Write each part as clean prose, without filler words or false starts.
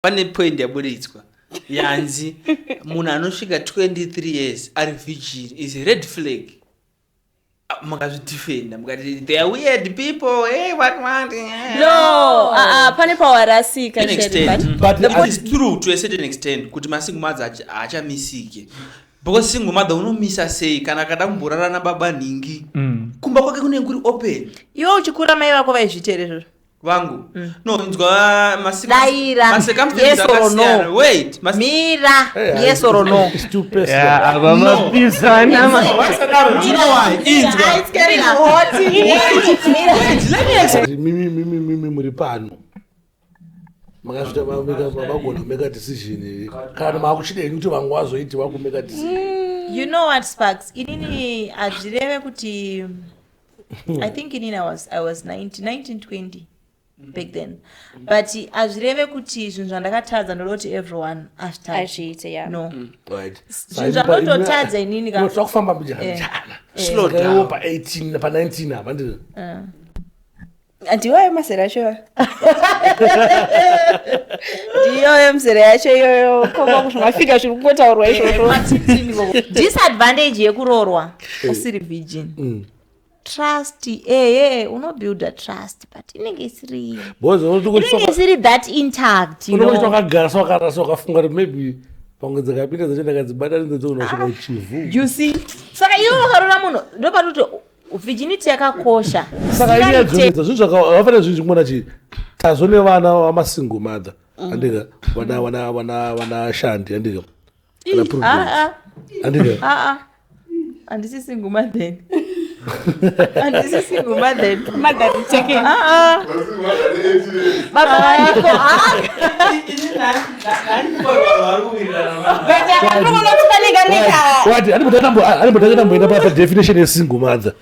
pane point yaburitswa yanzi munhu anosvika 23 years ari virgin is a red flag. Makazvidefenda mukati they are weird people, hey what no pane pawarasika but it is true to a certain extent kuti masingle mother achamisike because single mother unomisa sei kana kada kumborarana baba ningi kumba kwake kunenge kuri open. Iwe uchikura mai vako vaizvitere izvozvo vangu no inzwa daira yes or no wait mira yes or no stupid abamapizana mimi muri pano makasvita vagona kumeka decision kana makuchideni kuti vangu vazoiti vakumeka decision. You know what sparks inini azvireve kuti I think inini I was 1920 back then but azvireve kuti zvinhu zvandakatadza ndoroti everyone azviite yeah no right zvinhu zvandototadza inini kufamba mujana slow down pa 18 pa 19 apa ndiri ndiyo mazera acho ndiyo mzera yacho iyoyo koma kuti mafika zviri kungotaurwa izvozvo. Disadvantage yekurorwa usiri virgin trust unobuilda trust but inenge isiri that intact unokagara sawakafunga kuti maybe pamwe dzakapinda dzacho ndakadzibata ndodzokunosvika uchivu you see saka iwe wakarora munhu ndopatuti virginity yakakosha saka iyadzonedza zvinhu zvakafanira zvinhu zvingona chi tazo nevana vamasingle mother andika vana shandi andika andika handisi single mother handisi single mother mother cheke baba yako andibotatamboenda pa definition yesingle mother.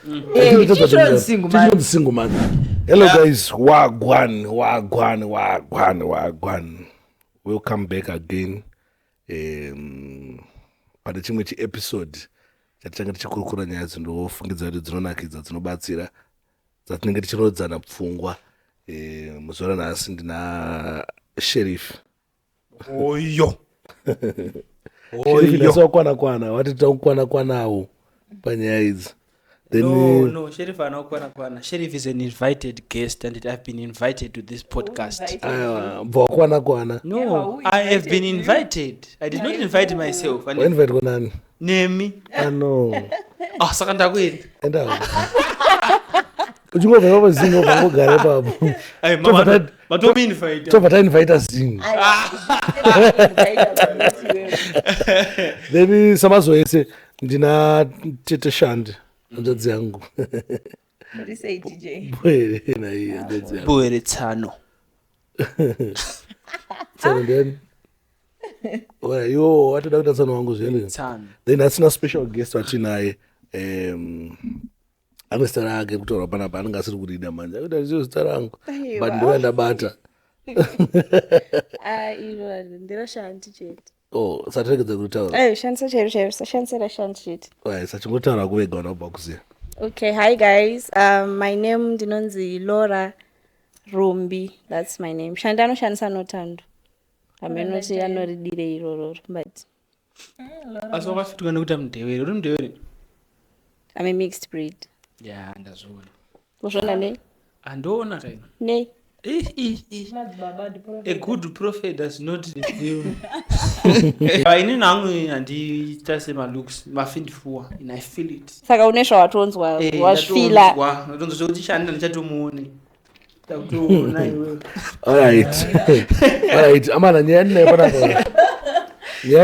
Single mother. Hello guys, wagwan. Welcome back again. Pane chimwe chiepisode chatinenge tichikurukura nyaya dzinofungidza kuti dzinonakidza dzinobatsira dzatinenge tichirodzana pfungwa. Muzora nhasi ndina Sheriff. Oyo. Sheriff nasakwana wati taukwana panyaya idzi. No, Sheriff anokwana. Sheriff is an invited guest and I've been invited to this podcast. Kwana. No, I have been invited. I did not invite myself. I invite konani? Nemi. No. Saka ndakwenda. Enda. Uchingova baba zingo bangogara papo. But don't invite. Tova invite zingo. Then samazo ese ndina tete shandi. Ndodzi yangu. What say DJ? Bwere na hiyo ndodzi yangu. Bwere tsano. Tsano then. Yo watoda kuita tsano wangu zvene. Tsano. Then asina special guest watinaye anositara ake kutorwa panapa anenge asiri kurida manje akuti zio zita rangu but ndiwe ndabata ivo ndirashandi chete satiregedza kutaura shandisa chero sashandisira shandi chete sachingotaura kuvega unobva kuziya. Okay, hi guys, my name ndinonzi Laura Rumbi, that's my name. Shandi anoshandisa notando amenoti anoridire irororo but asi wakafituka nekuti mudevere uri mudevere? I'm a mixed breed. Yeah, ndazviona. Uzvona nei? Andoona kai. Nei. A good prophet does not reveal. Ini nangu handita semalooks mafindifua and I feel it. Saka une zvawatonzwa wazvifila. Ndatonzwa kuti shanda ndichatomuone. Takutoona iwe. Alright, amana nyaya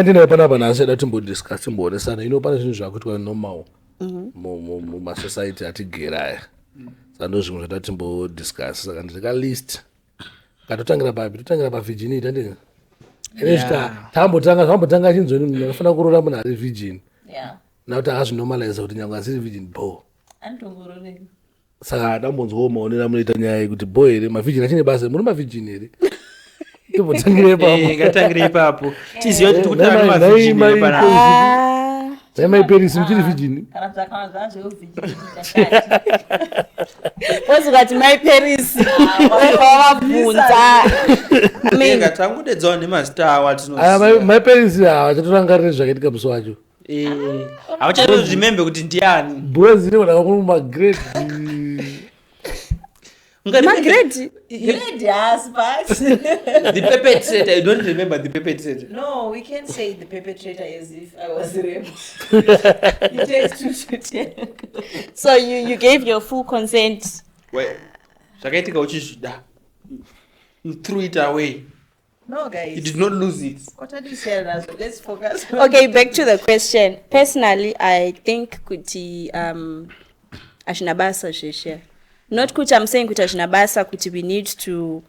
ndinayo panapa nhasi yada timbodiscuss timboonesana ino pane zvinhu zvakutwa normal mumasociety atigere aya saka ndo zvimwe zvada timbodiscuss saka ndika list katotangira papi totangira pavirginity andii tambotanga chinzoni munhu anofanira kurora munhu ari virgin nakuti akazvinormaliza kuti nyange asiri virgin bo saka adambonzwawo maonero munoita nyaya yekuti bo here mavirgin achine basa muri mavirgin here Gatangire ipapo. Tiziva kuti kutana mavirgin panapa. Maiperisi mchiri virgin. Kana zvakanga zvevirginity Wozukati maiperisi wavabvunza Menga tangudedzawo nemazita awo atinoziva. Maiperisi hawa chatorangarire zvakaitika musi wacho. Hauchatozvimembe kuti ndiani. Boys ine kana kumagrade. Magrade? grade has but The perpetrator, I don't remember the perpetrator. no, we can't say the perpetrator as if I was raped. It takes two to tango. So you gave your full consent. Zvakaitika uchizvida. You threw it away. No, guys. You did not lose it. What are you saying? Let's focus. Okay, back to the question. Personally, I think kuti ashinabasa sheshe. Not kuti I'm saying kuti ashinabasa kuti we need to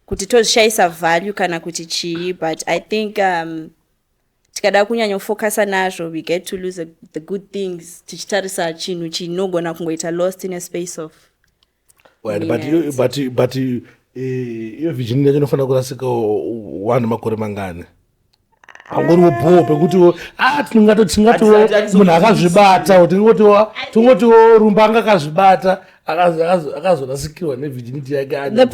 kuti tozishaisa value kana kuti chi, but I think tikada kunyanya focusa nazvo we get to lose the good things tichitarisa chinhu chinogona kungoita lost in a space of but iyo virginity yacho inofanira kurasika wani makore mangani. Angoriwo bho pekuti tingatiwo munhu akazvibata tingotiwo rumbanga akazvibata akazorasikirwa nevirginity yake. The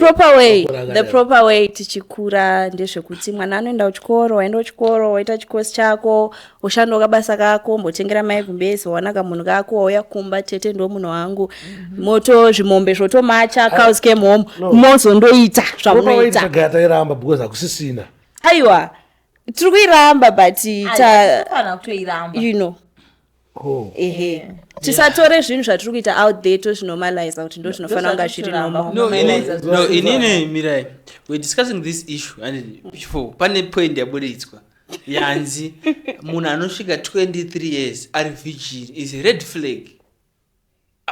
proper way tichikura ndezvekuti mwana anoenda kuchikoro, waenda kuchikoro, waita chikosi chako, ushandoka basa kako, mbotengera mai gumbezi, waona kamunhu kako, wauya kumba tete ndo munhu wangu, moto zvimombe zvotomacha, cows came home, mozondoita zvamunoita. Proper way tairamba because hakusisina. Aiwa, tiri kuiramba but you know. Tisatore zvinhu zvatiri kuita out there tozvinomaliza kuti ndo zvinofanira kunga zviri normal. No, inini Mirai, we're discussing this issue and before pane point yaburitswa yanzi munhu anosvika 23 years ari virgin is a red flag.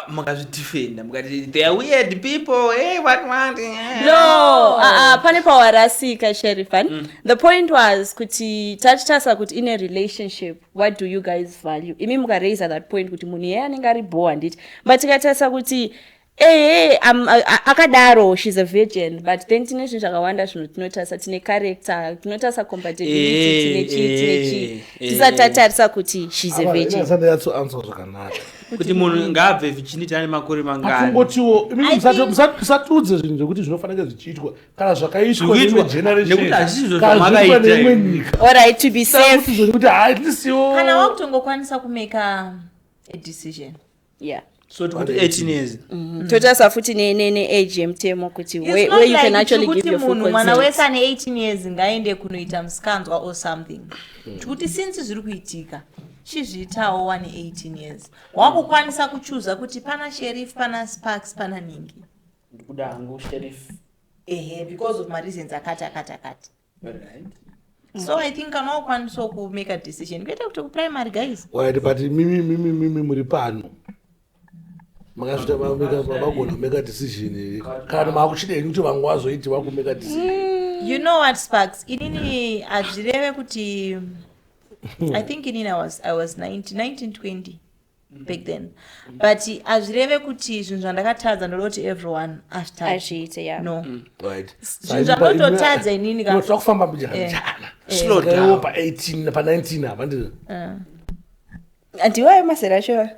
Makazvidefenda mukati they are weird people, hey what No, pane pawarasika Sherifan. The point was kuti tachitasa kuti in a relationship what do you guys value? Imi mukaraise at that point kuti munhu yeye anenge ari boa nditi, but tikatasa kuti akadaro she's a virgin, but then tine zvinhu zvakawanda zvinhu tinotasa, tine character, tinotasa compatibility, tine chi tisatatarisa kuti she's a virgin. kuti munhu ngaabve virginity ane makore mangani. Akungotiwo musatudze zvinhu zvekuti zvinofanira zvichiitwa kana zvakaitwa neimwe generation kana neimwe nyika. Alright, to be safe. Kana wakutongokwanisa kumeka a decision. Yeah. So to 18 years. Totasa futi ne age yemtemo kuti where you can actually give your full consent. Mwana wese ane 18 years ngaende kunoita musikanzwa or something. Kuti since zviri kuitika chizviitawo wane 18 years. Wakukwanisa kuchuza kuti pana sheriff, pana sparks, pana ningi. Ndikuda hangu sheriff. Because of my reasons akati. Alright. So I think kana wakukwanisa ku make a decision. Kuita kuti ku primary guys. Wait, but mimi muri pano. Makasvita vagona make a decision kana makuchidei kuti vangu vazoiti vakumeka decision. You know what, Sparks, inini ajireve kuti I think inini I was 1920 back then, but ajireve kuti zvinhu zvandakatadza ndoroti everyone ashite. Yeah. No, Right. zvinhu zvandototadza inini kana kufamba mujana slow down pa 18 pa 19 apa ndiro Ndiyo mazera yacho.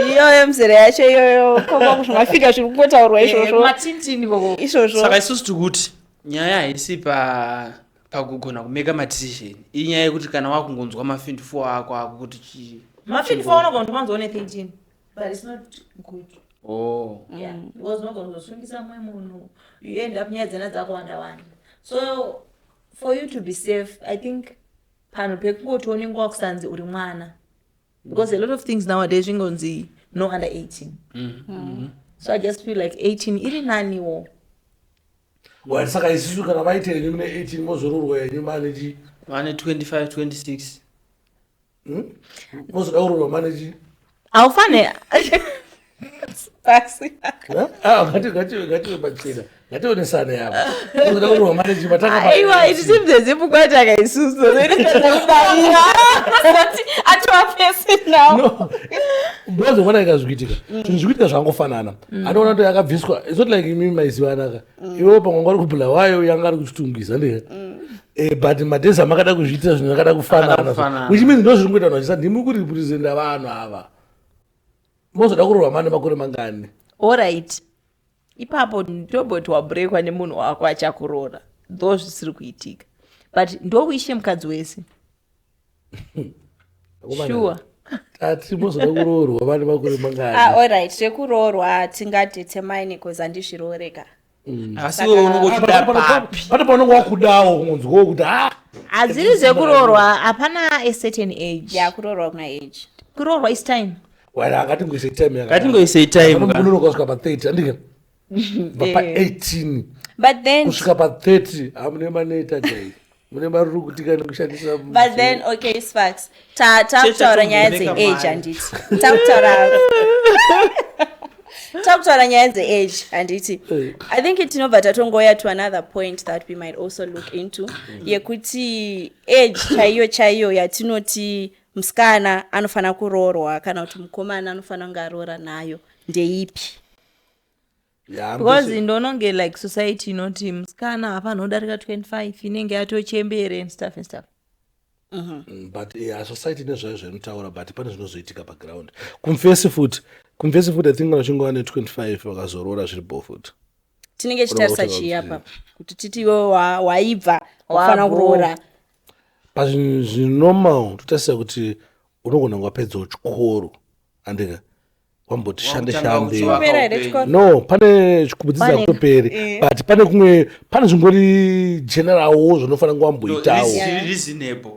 Ndiyo mzera yacho yoyo koma kuzvimafika zviri kungotaurwa izvozvo. Matintini koko. Izvozvo. Saka isusu tikuti nyaya haisi pakugona kumeka madecision. Inyaya yekuti kana wakungonzwa ma24 ako akuti chi. Ma24 unogona kumanzwa ne 13. But it's not good. Oh. Yeah. Because unogona kuzosungisa mwe munhu. You end up nyaya dzena dzakawanda. So for you to be safe, I think pano pekungotoni ngwakusanzi uri mwana, because a lot of things nowadays ingonzi no under 18. So I just feel like 18 iri naniwo. Well, saka isusu kana vaite nyumne 18 mozororwa yenyu manage Mane 25 26. Mozororwa manage Aufane Basi. Ngati bachira. Ngatonesana yabo. Mozororwa manage mataka. Aiwa itizimze zipukwata kaisusu. Atwa face now. No. Mbozo mwana ikazvikitika. Zvinhu zvangofanana. Anoona kuti yakabviswa. It's not like imi maiziva naka. Iwo pamwe ngari kubhula wayo yanga ari kuchitungisa ndiye. but madhezi amakada kuzviita zvinhu akada kufanana which means ndo zviri kuita vanhu vachisa ndimi kuri representa vanhu ava mozoda kuroorwa mane makore mangani. Alright, ipapo ndoboti wabrekwa nemunhu wako achakuroora ndo zvisiri kuitika, but ndokuishe mukadzi wese sure tati mozoda kuroorwa mane makore mangani. Alright, zvekuroorwa tingadetermine because handizvirooreka. Asi wewe unongokuda papi? Pane paunonge wakudawo kungonzwawo kuti hazviri zvekuroorwa, hapana a certain age. Yeah, kuroorwa kuna age. Kuroorwa is time. wala akatingoise time Ngatingoise time unonoka kusvika pa 30 andike pa 18 but then kusvika pa 30 hamune maneta dai mune maruru kutika nekushandisa. But then okay, it's facts. Takutaura nyaya dzeage handiti. Takutaura nyaya dzeage handiti. I think tinobva tatongoya to another point that we might also look into yekuti age chaiyo yatinoti musikana anofana kuroorwa kana kuti mukomana anofana kunge aroora nayo ndeipi? Because ndononge like society inoti musikana hapana kudarika 25 inenge yatochembere and stuff. But society nezvayo zvinotaura but pane zvinozoitika paground. Kumfesi futi I think vanochingowa ne25 vakazoroora zviripo futi. Tinenge chitarisa chiyapa kuti titiwe waibva wafana kuroora. Pazvinormal totasisa kuti unogona wapedzawo chikoro andika wamboti shande no pane chikubudzisa kutoperi but pane kumwe pane zvingori generalwo zvinofana ngwamboitawo reasonable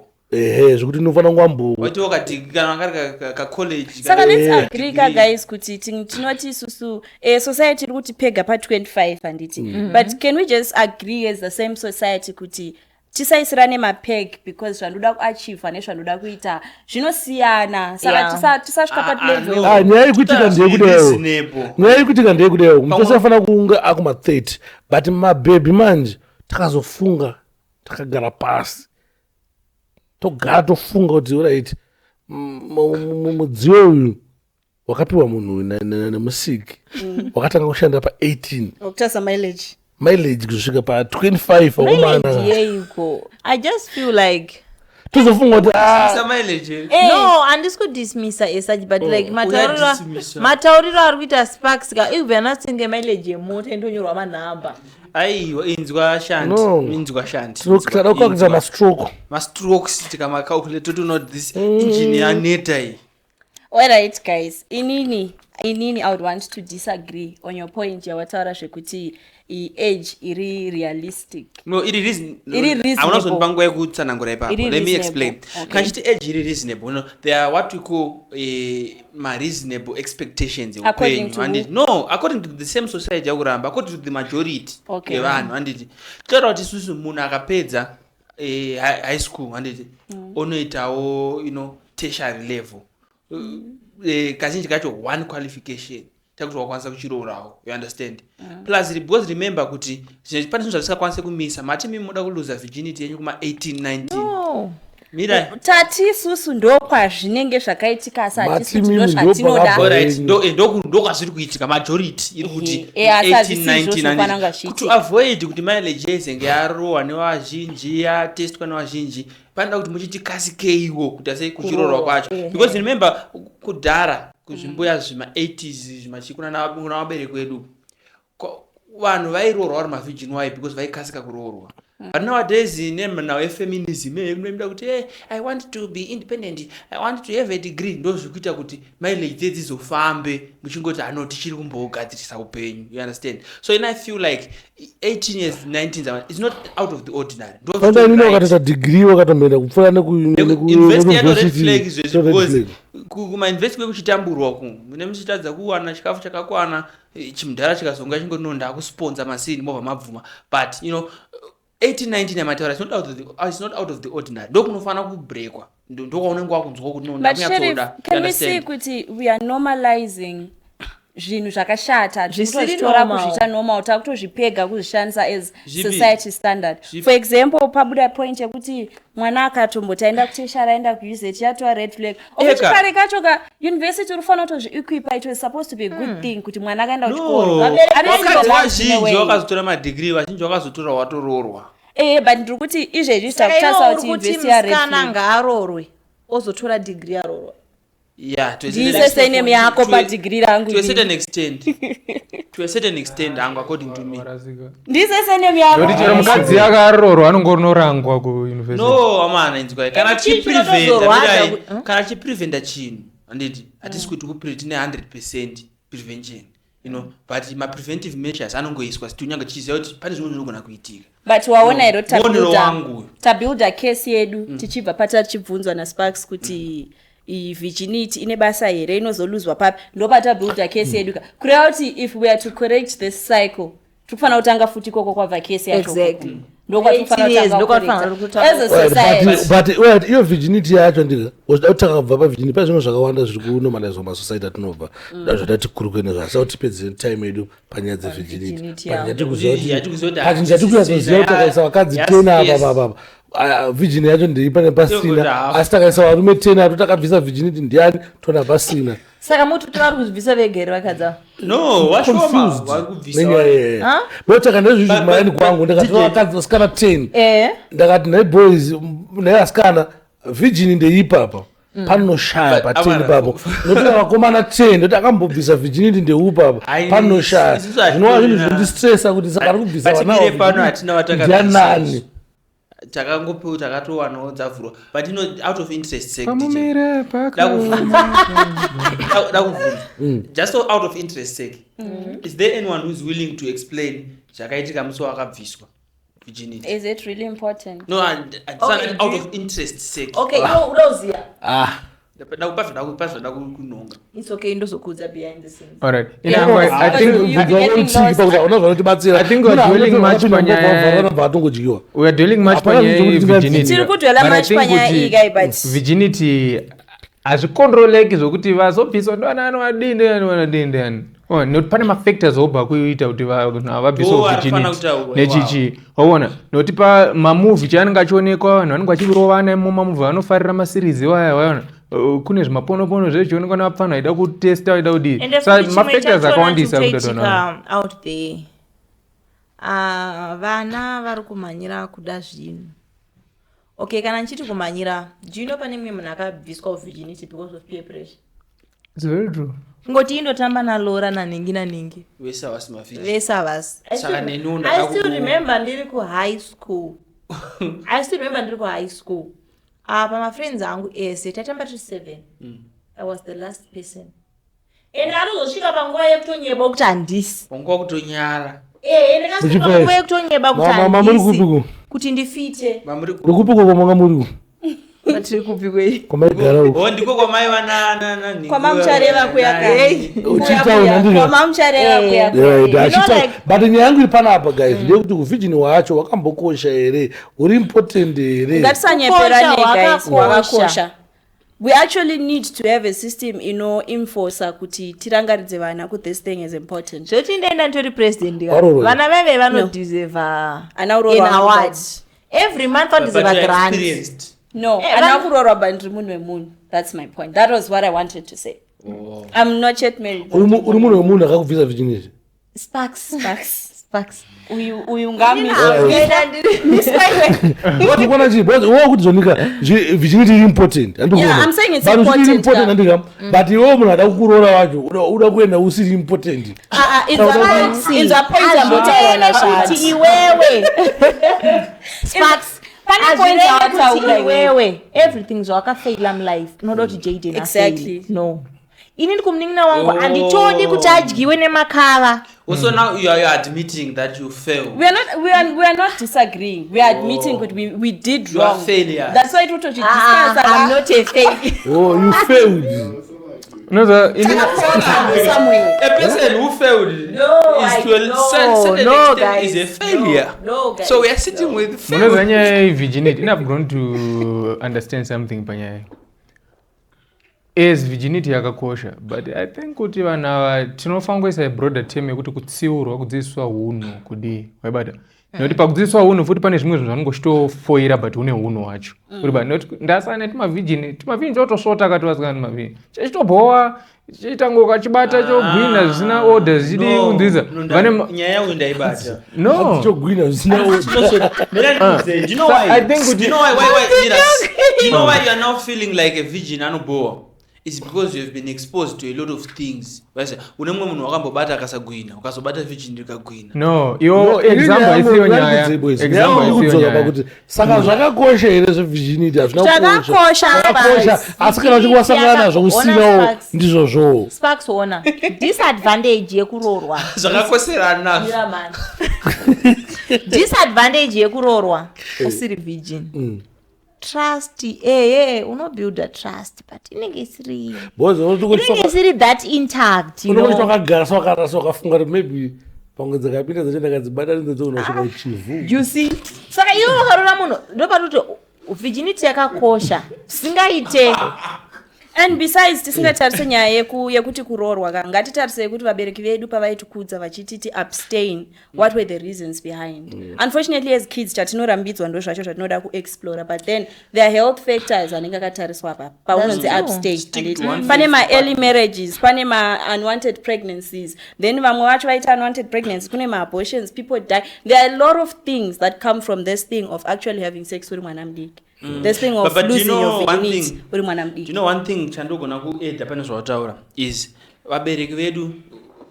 zvekuti unofana ngwambo wati wakati kana ngari ka college saka let's agree guys kuti tinoti isusu society iri kuti pega pa 25 handiti but can we just agree as the same society kuti tisaisirane mapeg because zvandoda kuachieve nezvandoda kuita zvinosiyana saka tisasvika pa level. Nyaya yekuitika ndeyekudayo mutose afana kunge akuma 30 but mabhebi manje takazofunga takagara pasi togara tofunga kuti right mudziyo uyu wakapiwa munhu nemusiki wakatanga kushanda pa 18 okutasa mileage kusvika pa 25 akomana. I just feel like tozofunga kuti mileage no handisi kudismissa esachi but like matauriro ari kuita sparks ka even anatenge mileage yemota indonyorwa manhamba aiwa inzwa shandi tada kuakita mastrokes tikamacalculate to not this engine yaneta iyi. Alright guys, inini I would want to disagree on your point yawataura zvekuti age iri realistic. No, it is reasonable. I'm not pango yekutsanangura ipapo. Let me explain. Kanchiti age iri reasonable. You know, there are what we call reasonable expectations according to according to the same society yakuramba, according to the majority yevanhu handiti. Taura kuti isusu munhu akapedza high school handiti unoitawo tertiary level. Kazhinji kacho one qualification takuti wakwanisa kuchirorawo, you understand. Plus because remember kuti pane zvinhu zvatisingakwanise kumisa mati mimi muda kuluza virginity yenyu kuma 18-19 mira tati isusu ndokwazvinenge zvakaitika asati ndozvatinoda ndokwazviri kuitika majority iri kuti 18-19 kuti avoid kuti mileage yezenge yarohwa nevazhinji yatestwa nevazhinji panoda kuti muchiti kasikeiwo kuti asei kuchiroorwa kwacho because remember kudhara kuzvimbuya zvima80s zvimachikuna navabereki vedu vanhu vairoorwa vari mavhijini wai because vaikasika kuroorwa. But nowadays now feminism inoenda kuti I want to be independent, I want to have a degree, ndo zvikuita kuti mileage dzizofambe muchingoti tichiri kumbogadzirisa upenyu, you understand. So I feel like 18 years 19 is not out of the ordinary. Wakatata degree wakatomenda kupfuura nekuuniversity kumauniversity kwekuchitamburwa mune muchitadza kuwana chikafu chakakwana chimudhara chikazonga chingononda kusponsa masini mobva mabvuma but 18-19 yamataura is not out of the ordinary. Ndokunofana kubreakwa ndokwaunenge wakunzwa kuti nonda can we see kuti we are normalizing zvinhu zvakashata zvinotora kuzviita normal takutozvipega kuzvishandisa as society standard. For example pabuda point yekuti mwana akatomboti aenda kuteshara aenda kuuse chatwa red flag okutipare kacho ka university urufana kutozviequipa it was supposed to be a good thing kuti mwana akaenda kuchikoro vazhinji vakazotora madegree vazhinji vakazotora watoroorwa but ndiri kuti izvezvi takutarisa kuti university yarefukana ngaarorwe ozotora degree yarorwa. Yeah, ndise same yako padegree rangu to a certain extent hangu according to me. Ndise same yako noti chero mukadzi akarorwa anongonorangwa ku university. No amana inzwa kana chipreventa chinhu anditi hatisi kuti tine 100% prevention, you know, but ma preventive measures anongoiswa kuti unyanga chiziva kuti pane zvimwe zvinogona kuitika. But waona ero tabuilda case yedu tichibva patachibvunzwa naSparks kuti virginity ine basa here inozoluzwa papi ndopatabuilda case yedu kureva kuti if we are to correct this cycle tikufana kutanga futi koko kwabva case yacho. Exactly. But iyo virginity yacho ndika utakabva pavirginity pane zvimwe zvakawanda zviri kunomalizwa masociety atinobva zvatati kurukene zvasa tipedze time yedu panyaya dzevirginity pachinjatikuyazoziva kuti takaisa vakadzi 10 apa virgin yacho ndiri pane pasina asi takaisa varume 10 ato takabvisa virginity ndiani tona pasina. Saka muti kuti vari kuzvibvisa vegere vakadza no washoma vari kubvisa botaka ndezvizvi mayani kwangu ndakati vakadzi vasikana 10 ndakati nai boys nai asikana virgin ndeipapa panoshaya pa10 papo noti vakomana 10 ndoti akambobvisa virginity ndeupapa panoshaya zvinova zvinhu zvinondistressa kuti saka ari kubvisa vanandianani takangopiwa takatowanawo dzavhurwa but out of interest sake just out of interest sake is there anyone who's willing to explain zvakaitika musi wakabviswa virginity? Is it really important? No, okay, out of interest sake. Okay, unoziya kunonga. It's okay, ndozokudza behind the scenes. All right. I think we're dwelling much panya virginity. But virginity azvikontroleki zvokuti vazobviswa ndovanano adinde noti pane mafactors obva kuita kuti vabviswa virginity nechichi waona noti pamamovie chaanenge achionekwa vanhu vanenge vachirovana mumamovie vanofarira maseries waya waona kune zvimaponopono zvezvionekwa nevapfana vaida kutesta vaida kudii mafactors akawandisa out there vana vari kumhanyira kuda zvinhu. Okay, kana nchiti kumhanyira, do you know pane mumwe munhu akabviswa virginity because of peer pressure? It's very true. Ngoti indotamba nalora naningi vese havasi. I still remember ndiri ku high school. Pamafriends angu ese tatamba tiri 7. I was the last person. And arozosvika panguva yekutonyeba kuti handisi. Panguva kutonyara. Ndakasvika panguva yekutonyeba kuti handisi. Kuti ndifite. Rukupiko kwamanga muriku. Matiri kupikwe. Kwamaigara uko. Ndiko kwamai vanana. Kwamamchareva kuyaka. Kwamamchareva kuyaka. But nyaya yangu iri panapa guys. Ndekuti kuvirgin wacho wakambokosha here. Uri important here. Ngatisanyepera guys. Wakakosha. We actually need to have a system enforcer kuti tirangaridze vana kuti this thing is important. Zvoti ndaenda ntori president vana veve vanodeserve an award. Every month vanodeserve a grant. No, ana kurorwa bandiri munhu wemunhu. That's my point. That was what I wanted to say. I'm not yet married. Uri munhu wemunhu akakubvisa virginity. Sparks. Uyu ngami. What you wanna do? What would zonika? Virginity is important. Yeah, I'm saying it's important. But you munhu ada kukurora wacho uda kuenda usiri important. It's a point about kuti iwewe. Sparks. Everything zvawakafaila mulife unoda kuti Jaden exactly no ini ndikumuning'ina wangu handitodi kuti adyiwe nemakava. Also now you are admitting that you failed. We are not disagreeing. We are admitting that we did you wrong. Are failure. That's why it was I'm not a failure. Oh, you failed. No, a person who failed is to a certain extent is a failure. No, guys. So we are sitting with failure. Virginity. I've grown to understand something panyaya. Is virginity yakakosha, but I think kuti vana tinofangoisa broader term yekuti kutsiurwa kudzidziswa hunhu kudi waibata. Noti pakudzidziswa hunhu futi pane zvimwe zvinhu zvanongochitofoira but une hunhu wacho. Kuti ndasana tima virgin otosvota kati vasikana tima virgin. Chechitobhowa chitangoka chibata chogwina zvisina orders chidi unziza vane nyaya undaibata no chogwina zvisina orders. Do you know why? I think do you know why you are now feeling like a virgin anoboa? It's because you have been exposed to a lot of things. Basa unemwe munhu wakambobata akasagwina ukazobata virgin ikagwina. No, example isiyo nyaya. Example isiyo nyaya. Kuti saka zvakakosha here zvevirginity hazvina Zvakakosha, asi kana uchingosangana nazvo usinawo ndizvozvo. Sparks ona disadvantage yekuroorwa. Zvakakoserana nazvo. Yeah, man. Disadvantage yekuroorwa usiri virgin. Trust, unobuilda trust, but inenge isiri that intact, you know. Unogara so wakafunga kuti maybe pamwe dzakapinda dzacho ndakadzibata ndinzoona uchivu. You see? Saka iwe wakarora munhu ndopatuti virginity yakakosha singaite. And besides tisingatarise nyaya yekuti kuroorwa ka ngatitarise kuti vabereki vedu pavaitikudza vachititi abstain, what were the reasons behind. Unfortunately as kids tatinorambidzwa ndo zvacho zvatinoda kuexplora, but then there are health factors anenge akatariswa paunonzi abstain. Pane ma-early marriages, pane ma-unwanted pregnancies, then vamwe vacho vaita unwanted pregnancies, kune ma-abortions, people die. There are a lot of things that come from this thing of actually having sex with mwana mudiki. This thing of but losing your virginity uri mwana mudiki. You know one thing chandogona kuedha pane zvavataura is vabereki vedu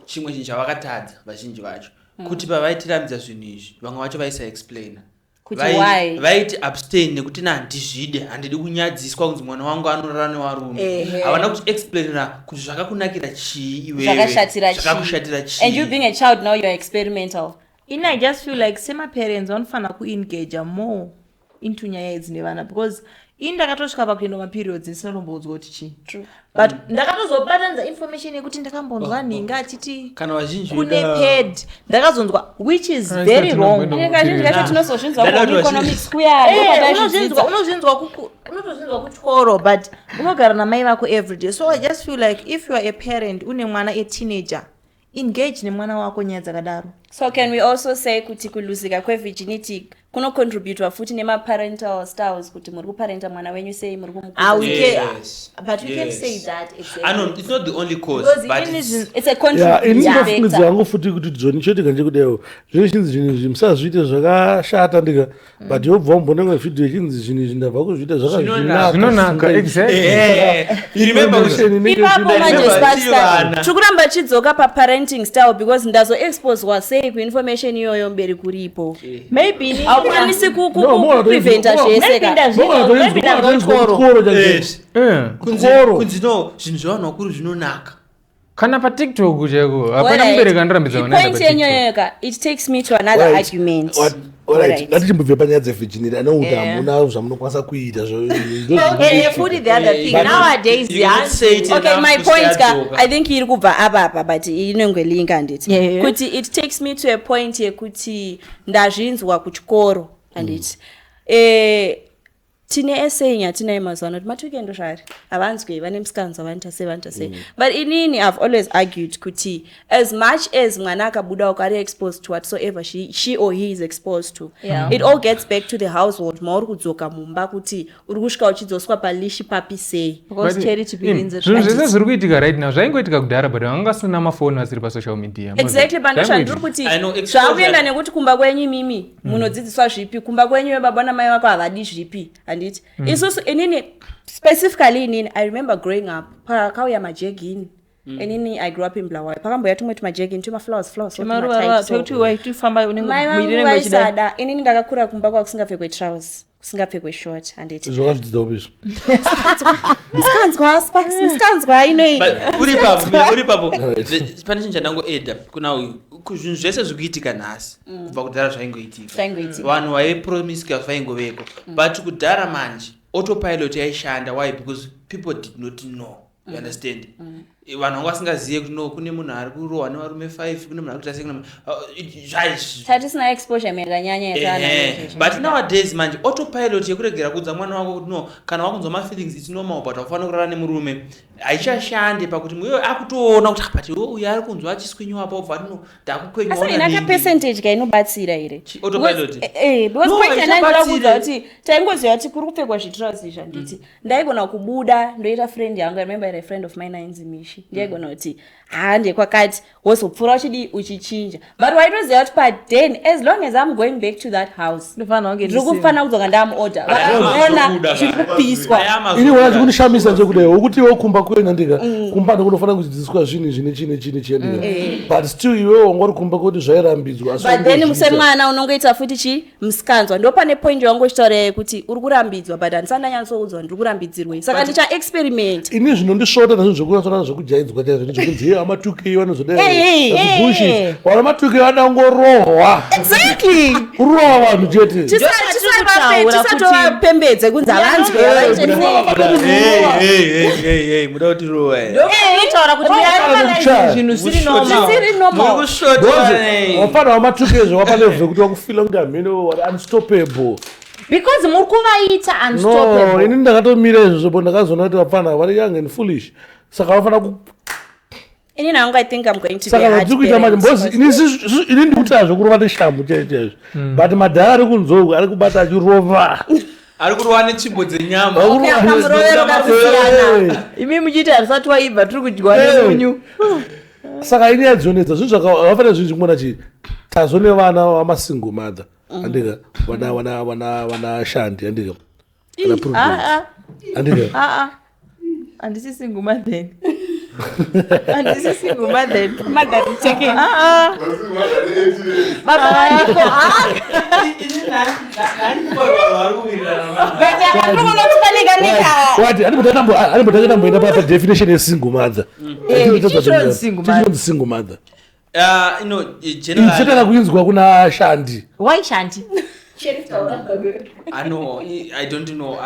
chimwe chinhu chavakatadza vazhinji vacho kuti pavaitiramidza zvinhu izvi vamwe vacho vaisa-explaina vaiti abstain nekuti handizvide handidi kunyadziswa kunzi mwana wangu anorara nevarume. Havana kuti-explainera kuti zvakakunakira chii iwewe zvakakushatira chii. And you being a child now you are experimental. I just feel like sema-parents vanofana kuengage more into nyaya idzi nevana, because ndakatosvika pakuenda maperiods ndisinotombodzwa kuti chii, but ndakatozobatanidza information yekuti ndakambonzwa nhinga achiti kune ped ndakazonzwa, which is very wrong. Kazhinji kacho tinozozvinzwa kueconomics unotozvinzwa kuchikoro, but unogara namai vako everyday. So I just feel like if you are a parent une mwana a-teenager, engage nemwana wako nyaya dzakadaro. So can we also say kuti kuluzika kwevirginity kunocontributwa futi nema-parental styles kuti muri kuparenta mwana wenyu sei muri kumukudza? But we can say that it's not the only cause, but it's a contributing factor. Inini yangu futi kuti dzonichotika ndekudayo zvino chinzi zvinhu izvi musazviite zvakashata ndika, but yobva mumbonanga video chinzi zvinhu izvi ndabva kuzviita zvinonaka. Ipapo manje tikuramba chidzoka paparenting style because ndazoexposwa sei kuinformation iyoyo mberi kuripo. Maybe aukwanisi kupreventa zvese kunzi no zvinhu zvevanhu vakuru zvinonaka kana patiktok cheko hapana mubereki andirambidza point yenyoyoka. It takes me to another argument. Ngatichimbobve panyaya dzevirginity anouta hamuna zvamunokwanisa kuita okay, my point I think iri kubva apapa but inongolinga handiti kuti it takes me to a point yekuti ndazvinzwa kuchikoro handiti tine essaying yatinaye mazuva ano kuti matukendo zvari havanzwi vane musikanzwa vanita sei but inini I've always argued kuti as much as mwana akabuda uko ari exposed to whatsoever she or he is exposed to, it all gets back to the household. Mauri kudzoka mumba kuti uri kusvika uchidzoswa palishi papi sei, zvinhu zvese zviri kuitika right now zvaingoitika kudhara but vangasina mafoni asiri pasocial media. Exactly, pandosha ndiri kuti zvakuenda nekuti kumba kwenyu mimi munodzidziswa zvipi, kumba kwenyu baba namai vako havadi zvipi handiti. Isusu inini specifically inini I remember growing up pakauya majegini. Inini I grew up in Blawayo. Pakamboya tumwe tumajegini flowers maisada inini ndakakura kumba kwa kusingapfekwe trousers kusingapfekwe short handiti misikanzwa inoi uri papo pane chinhu chandangoedha kuna uyu zvinhu zvese zvikuitika nhasi kubva kudhara zvaingoitika vanhu vaipromiscuous vaingoveko but kudhara manje autopilot yaishanda. Why? Because people did not know. You understand? Vanhu vanga vasingazive kuti no kune munhu ari kurohwa nevarume 5 kune munhu ari kuita sei tatisina exposure yakanyanya yakana. But nowadays manje autopilot yekuregera kudza mwana wako kuti no kana wakunzwa mafeelings it's normal but wafanira kurara nemurume aichashande pakuti muyo akutoona kuti apati uyu ari kunzwa achiswinywa apa ubva no ndakukwenywa. Asa inaka percentage kainobatsira ire autopilot because point yananga kudza kuti taingoziva kuti kuri kupfekwa zvitrousers handiti ndaigona kubuda ndoita friend yangu. I remember a friend of mine ainzi Mish ichi ndiyegona kuti ndekwakati wozopfuura uchichinja but waitoziva kuti paden as long as I'm going back to that house ndiri kufanira kudzoka ndamuorder vakaona zviri kupiswa ini wati kunishamisa nje kudai wokuti wokumba kuenda ndika kumbanda kunofanira kudzidziswa zvinhu zvine chiendera but still iwewe wangori kumba kuti zvairambidzwa but then musemwana unongoita futi chi musikanzwa ndo pane point yangochitaura kuti uri kurambidzwa but handisandanyatsokudzwa ndiri kurambidzirwei saka ndicha experiment ini zvinondisvota nazvo zvekunatsona zvekujaidzwa chaizvo nezvekuti amatuki vanozodaibushi wana matuki vanangorohwa exactly kurohwa vanhu chete tisatopembedze kunzi avanzwe muda kuti rohwa taura kuti zvinhu zviri normal wapana wamatuki ezvo wapanevhe kuti wakufila kunge hamene unstoppable because muri kuvaita unstoppable ini ndakatomira izvozvo ndakazoona kuti vapana vari young and foolish saka vafana ini nangu I think I'm going to saka vatikuita manje mbozi ini ndikutazvo kurova neshamhu chaizvo but madhara ari kunzou ari kubata achirova ari kurova netsvimbo dzenyama imi muchiita harisati waibva tiri kudyiwa nemunyu saka ini yadzonedza zvinhu zvakafanira zvinhu zvimona chi tazo nevana vamasingle mother andika wana shandi andika andika handisi single mother handisi single mother mother checking baba wati anibodakatamboenda pa definition yesingle mother single mother generally kuinzwa kuna shandi why shanti I know, I don't know.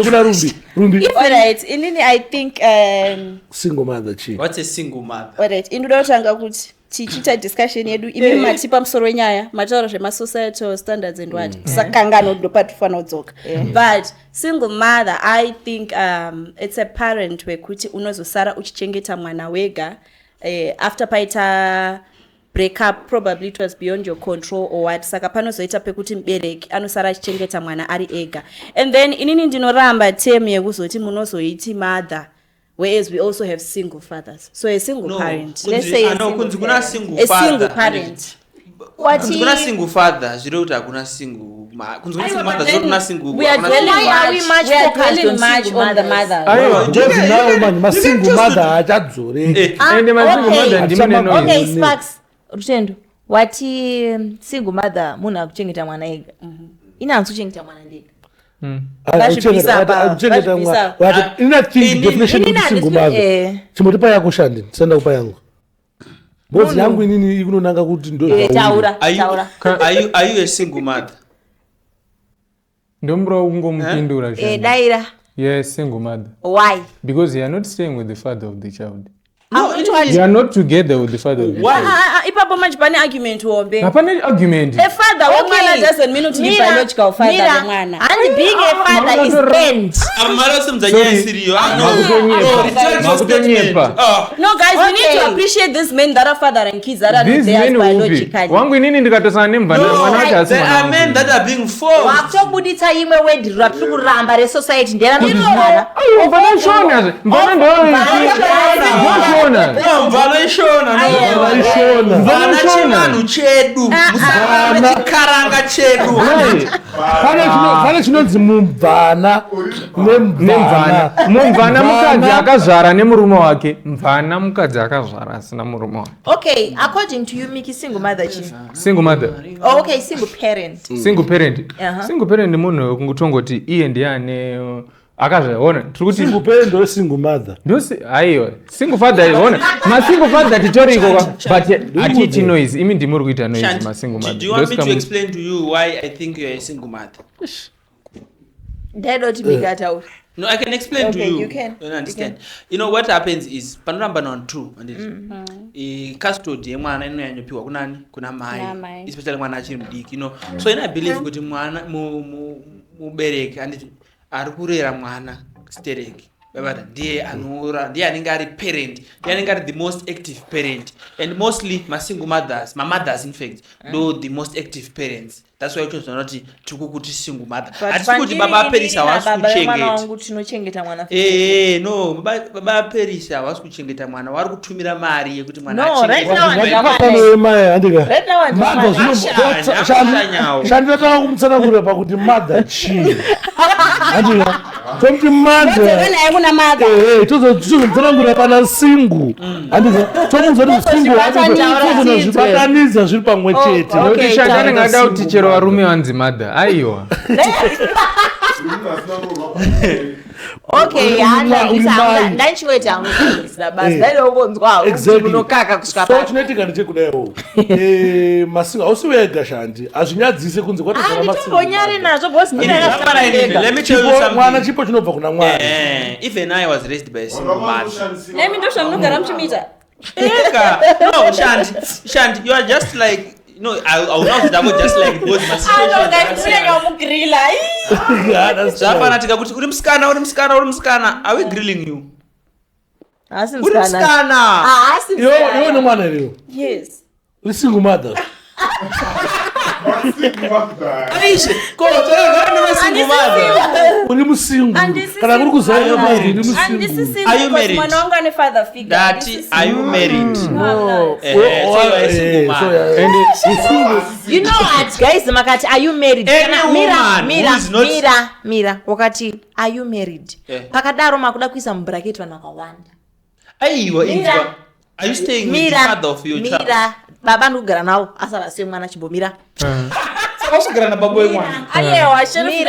kuna rumbi alright inini I think single mother chi What's a single mother? alright indoda kutanga kuti tichiita discussion yedu imi mati pamusoro wenyaya mataura zvemasocietal standards and what sakangano ndopatifanira kudzoka but single mother I think it's a parent wekuti unozosara uchichengeta mwana wega after paita break up, probably it was beyond your control or what, saka panozoita pekuti mubereki anosara achichengeta mwana ari ega. And then inini ndinoramba term yekuzoti munozoiti mother, whereas we also have single fathers. So a single parent, let's say a single parent. Wati kuna single father, zirota kuna single kuna single mother, zirota single. We are dwelling much on the mother. Ayo, just now man, ma single mother achadzore. Ende ma single mother ndimene no. Okay, Sparks. Rutendo. Wati single mother muna kuchengeta mwana ega. Inanzo kuchengeta mwana ndega. Kuchengeta mwana. Wati ina think definition of single mother. Chimotipa yako shandi, senda kupa yangu. Both yangu inini ikunonanga kuti ndo. Taura. Are you a single mother? Ndombro ungomupindura shandi. Daira. Yes, single mother. Why? Because you are not staying with the father of the child. No, you are not together with the father of the child. Ipapo manje pane argument wombe. Hapana argument. A father womwana doesn't mean to be biological father of mwana. And being a father is bent. Amalo simzanya sirio. No guys, we need to appreciate these men that are father and kids that are not theirs biologically. Wangu inini ndikatosana nemvana mwana wacho asima. There are men that are being forced. Wakutobuditsa imwe word rap kuramba re society ndera ndimara. Mvana shona. Mvana ndo. Vana chimanu chedu musana chikaranga chedu pane chinonzi mumvana mumvana mukadzi akazvara nemurume wake mvana mukadzi akazvara asina murume wake. Okay, according to you Miki single mother chi single mother. Oh, okay, single parent. Single parent. Single parent munhu kungotongoti iye ndiyane akazvaona tiri single parent or single mother ndosi aiwa single father iona ma single father titoriko but atiti noise imi ndimuri kuita noise ma single mother. Do you want me to explain to you why I think you are a single mother? That don't make it out. No, I can explain okay, to you. You can. You understand? You know what happens is panoramba on two and custody yemwana inonyanyopiwa kunani kuna mai especially mwana achiri mudiki, you know. So I believe kuti mwana mubereki and ari kurera mwana stereki ndiye anenge ari parent, ndiye anenge ari the most active parent, and mostly masingle mothers, mothers in fact, do the most active parents. That's why uchizoona kuti tikukuti single mother. Hatisi kuti baba aperisa wasi kuchengeta mwana. No, baba aperisa wasi kuchengeta mwana, wari kutumira mari yekuti mwana achengete. Shandira kumutsanangurira pakuti mother chii. Andika. Tomti mother. Tozomutsanangurira pana single. Andika. Tomuzoti single tozozvibataniza zviri pamwe chete. Nokuti Shangani ngada kuti chero varume vanzi mother. Aiwa. Okay, ndaichinoita hanguisa basi ndainongonzwa kuti munokaka kusvika pa. So chinoitika ndechekudayo. Masingo hausi wega Shandi. Azvinyadzise kunze kwatogara masingo. Ndingonyari nazvo boss ndinenge. Let me tell you something. Mwana chipo chinobva kuna Mwari. Even I was raised by a single mother. Nemi ndo zvamunogara muchimita. No, Shandi, you are just like I will not double just like those my situation. Are we grilling you? You're no man. Yes. We single mother. Uri musingu kana kuri kuzaira uri musingu. Are you married? Mwana ane father figure. That are you married? No. You know what guys, makati are you married? Mira wakati are you married? Pakadaro makuda kuisa mubracket vanhu vakawanda. Aiwa inzwa. Are you staying with the father of your child? Mira baba ndogara nawo asavasiye mwana chimbomira. Sakasagara na baba wemwana. Aiwa sheriff.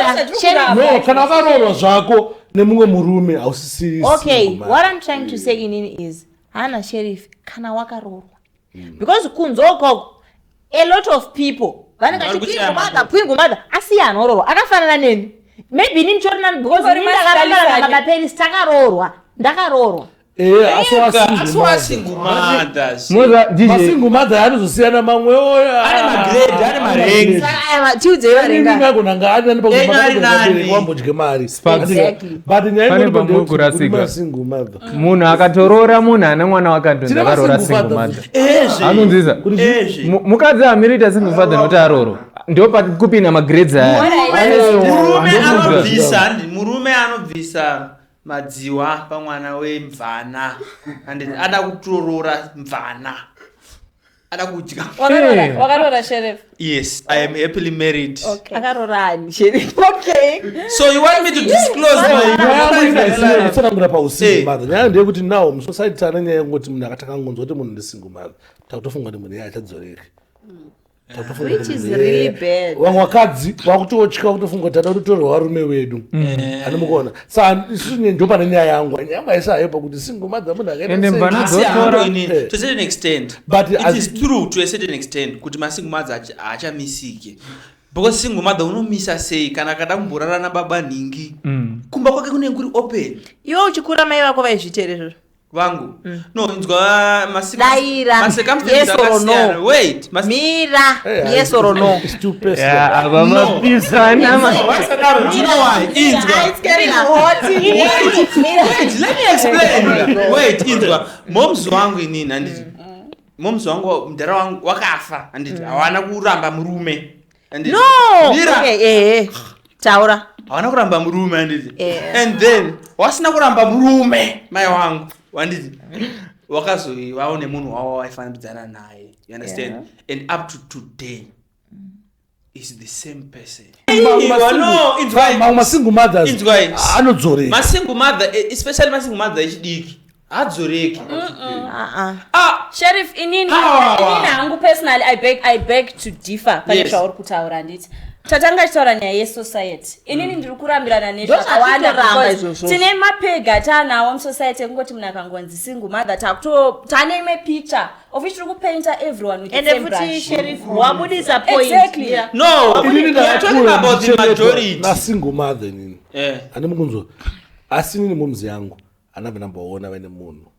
No, kana varoorwa zvako nemumwe murume hausisi. Okay, what I'm trying to say in is hana sheriff kana wakaroorwa. Because kunzoko a lot of people vanenge chipingu mother asiya anoroorwa akafanana neni. Maybe nini chorina because nini ndakarambara na baba parents takaroorwa. Ndakaroorwa. Single mothers. Masingle mother anozosiyana mamwe oya. Ane magrade, ane maranks. Tiudze varenga. Ngakona ngani pakuti wambodye mari. But nyaya ngori single mother. Munhu akatorora munhu ane mwana wakandonzi akaroora single mother. Anonzisa. Mukadzi amirita single father noti aroro. Ndio pakupina magrades aya. Murume anobvisa madziwa pamwana wemvana and ada kutorora mvana ada kudya. Wakarora sheriff. Yes, I am happily married. Okay. Akarorani sheriff. Okay. So you want me to disclose my single mother? Nyaya ndeye kuti now musociety tana nyaya yengoti munhu akatakangonzwa kuti munhu ndi single mother takutofunga kuti munhu achadzoreka. Which is really bad. Wakadzi wakutotya kutofunga kuti ada kutorwa varume wedu. Anomukuona. Saka isusu ndio pane nyaya yangu. Nyaya isayepo kuti single mother munhu akaenda to a certain extent. But it is true to a certain extent kuti masingle mother achamisike. Because single mother unomisa sei kana kada kumborara na baba ningi. Kumba kwake kunenge kuri open. Iwe uchikura mai vako vaizvitere izvozvo. Vangu. No, inzwa Daira. Yes or no? Wait. Mira. Yes or no? It's too personal. Yeah, abama pisana. You know why? Inzwa. It's getting hot. Wait, let me explain. Wait, inzwa. Moms wangu inini anditi. Moms wangu mdara wangu wakafa anditi. Hawana kuramba murume. No. Mira. Okay, taura. Hawana kuramba murume anditi. And then wasina kuramba murume mai wangu. Wanditi wakazoi vaone munhu wavo waifananidzana naye, you understand? And up to today is the same person. Masingle mothers anodzoreka. Masingle mother, especially masingle mother echidiki adzoreki. Sheriff inini hangu personally I beg to differ pane zvauri kutaura nditi. Tatanga chitaura nyaya yesociety. Inini ndiri kurambirana nezvakawanda because tine mapega tanawo musociety kungoti munhu akangonzi single mother tane imwe picture of which tiri kupainta everyone with the same brush. And sheriff wabudisa point. Exactly. Yeah. No, we are talking about the majority. Na single mother nini. Ane mukunzwa. Asi nini mumzi yangu anabva namboona vene munhu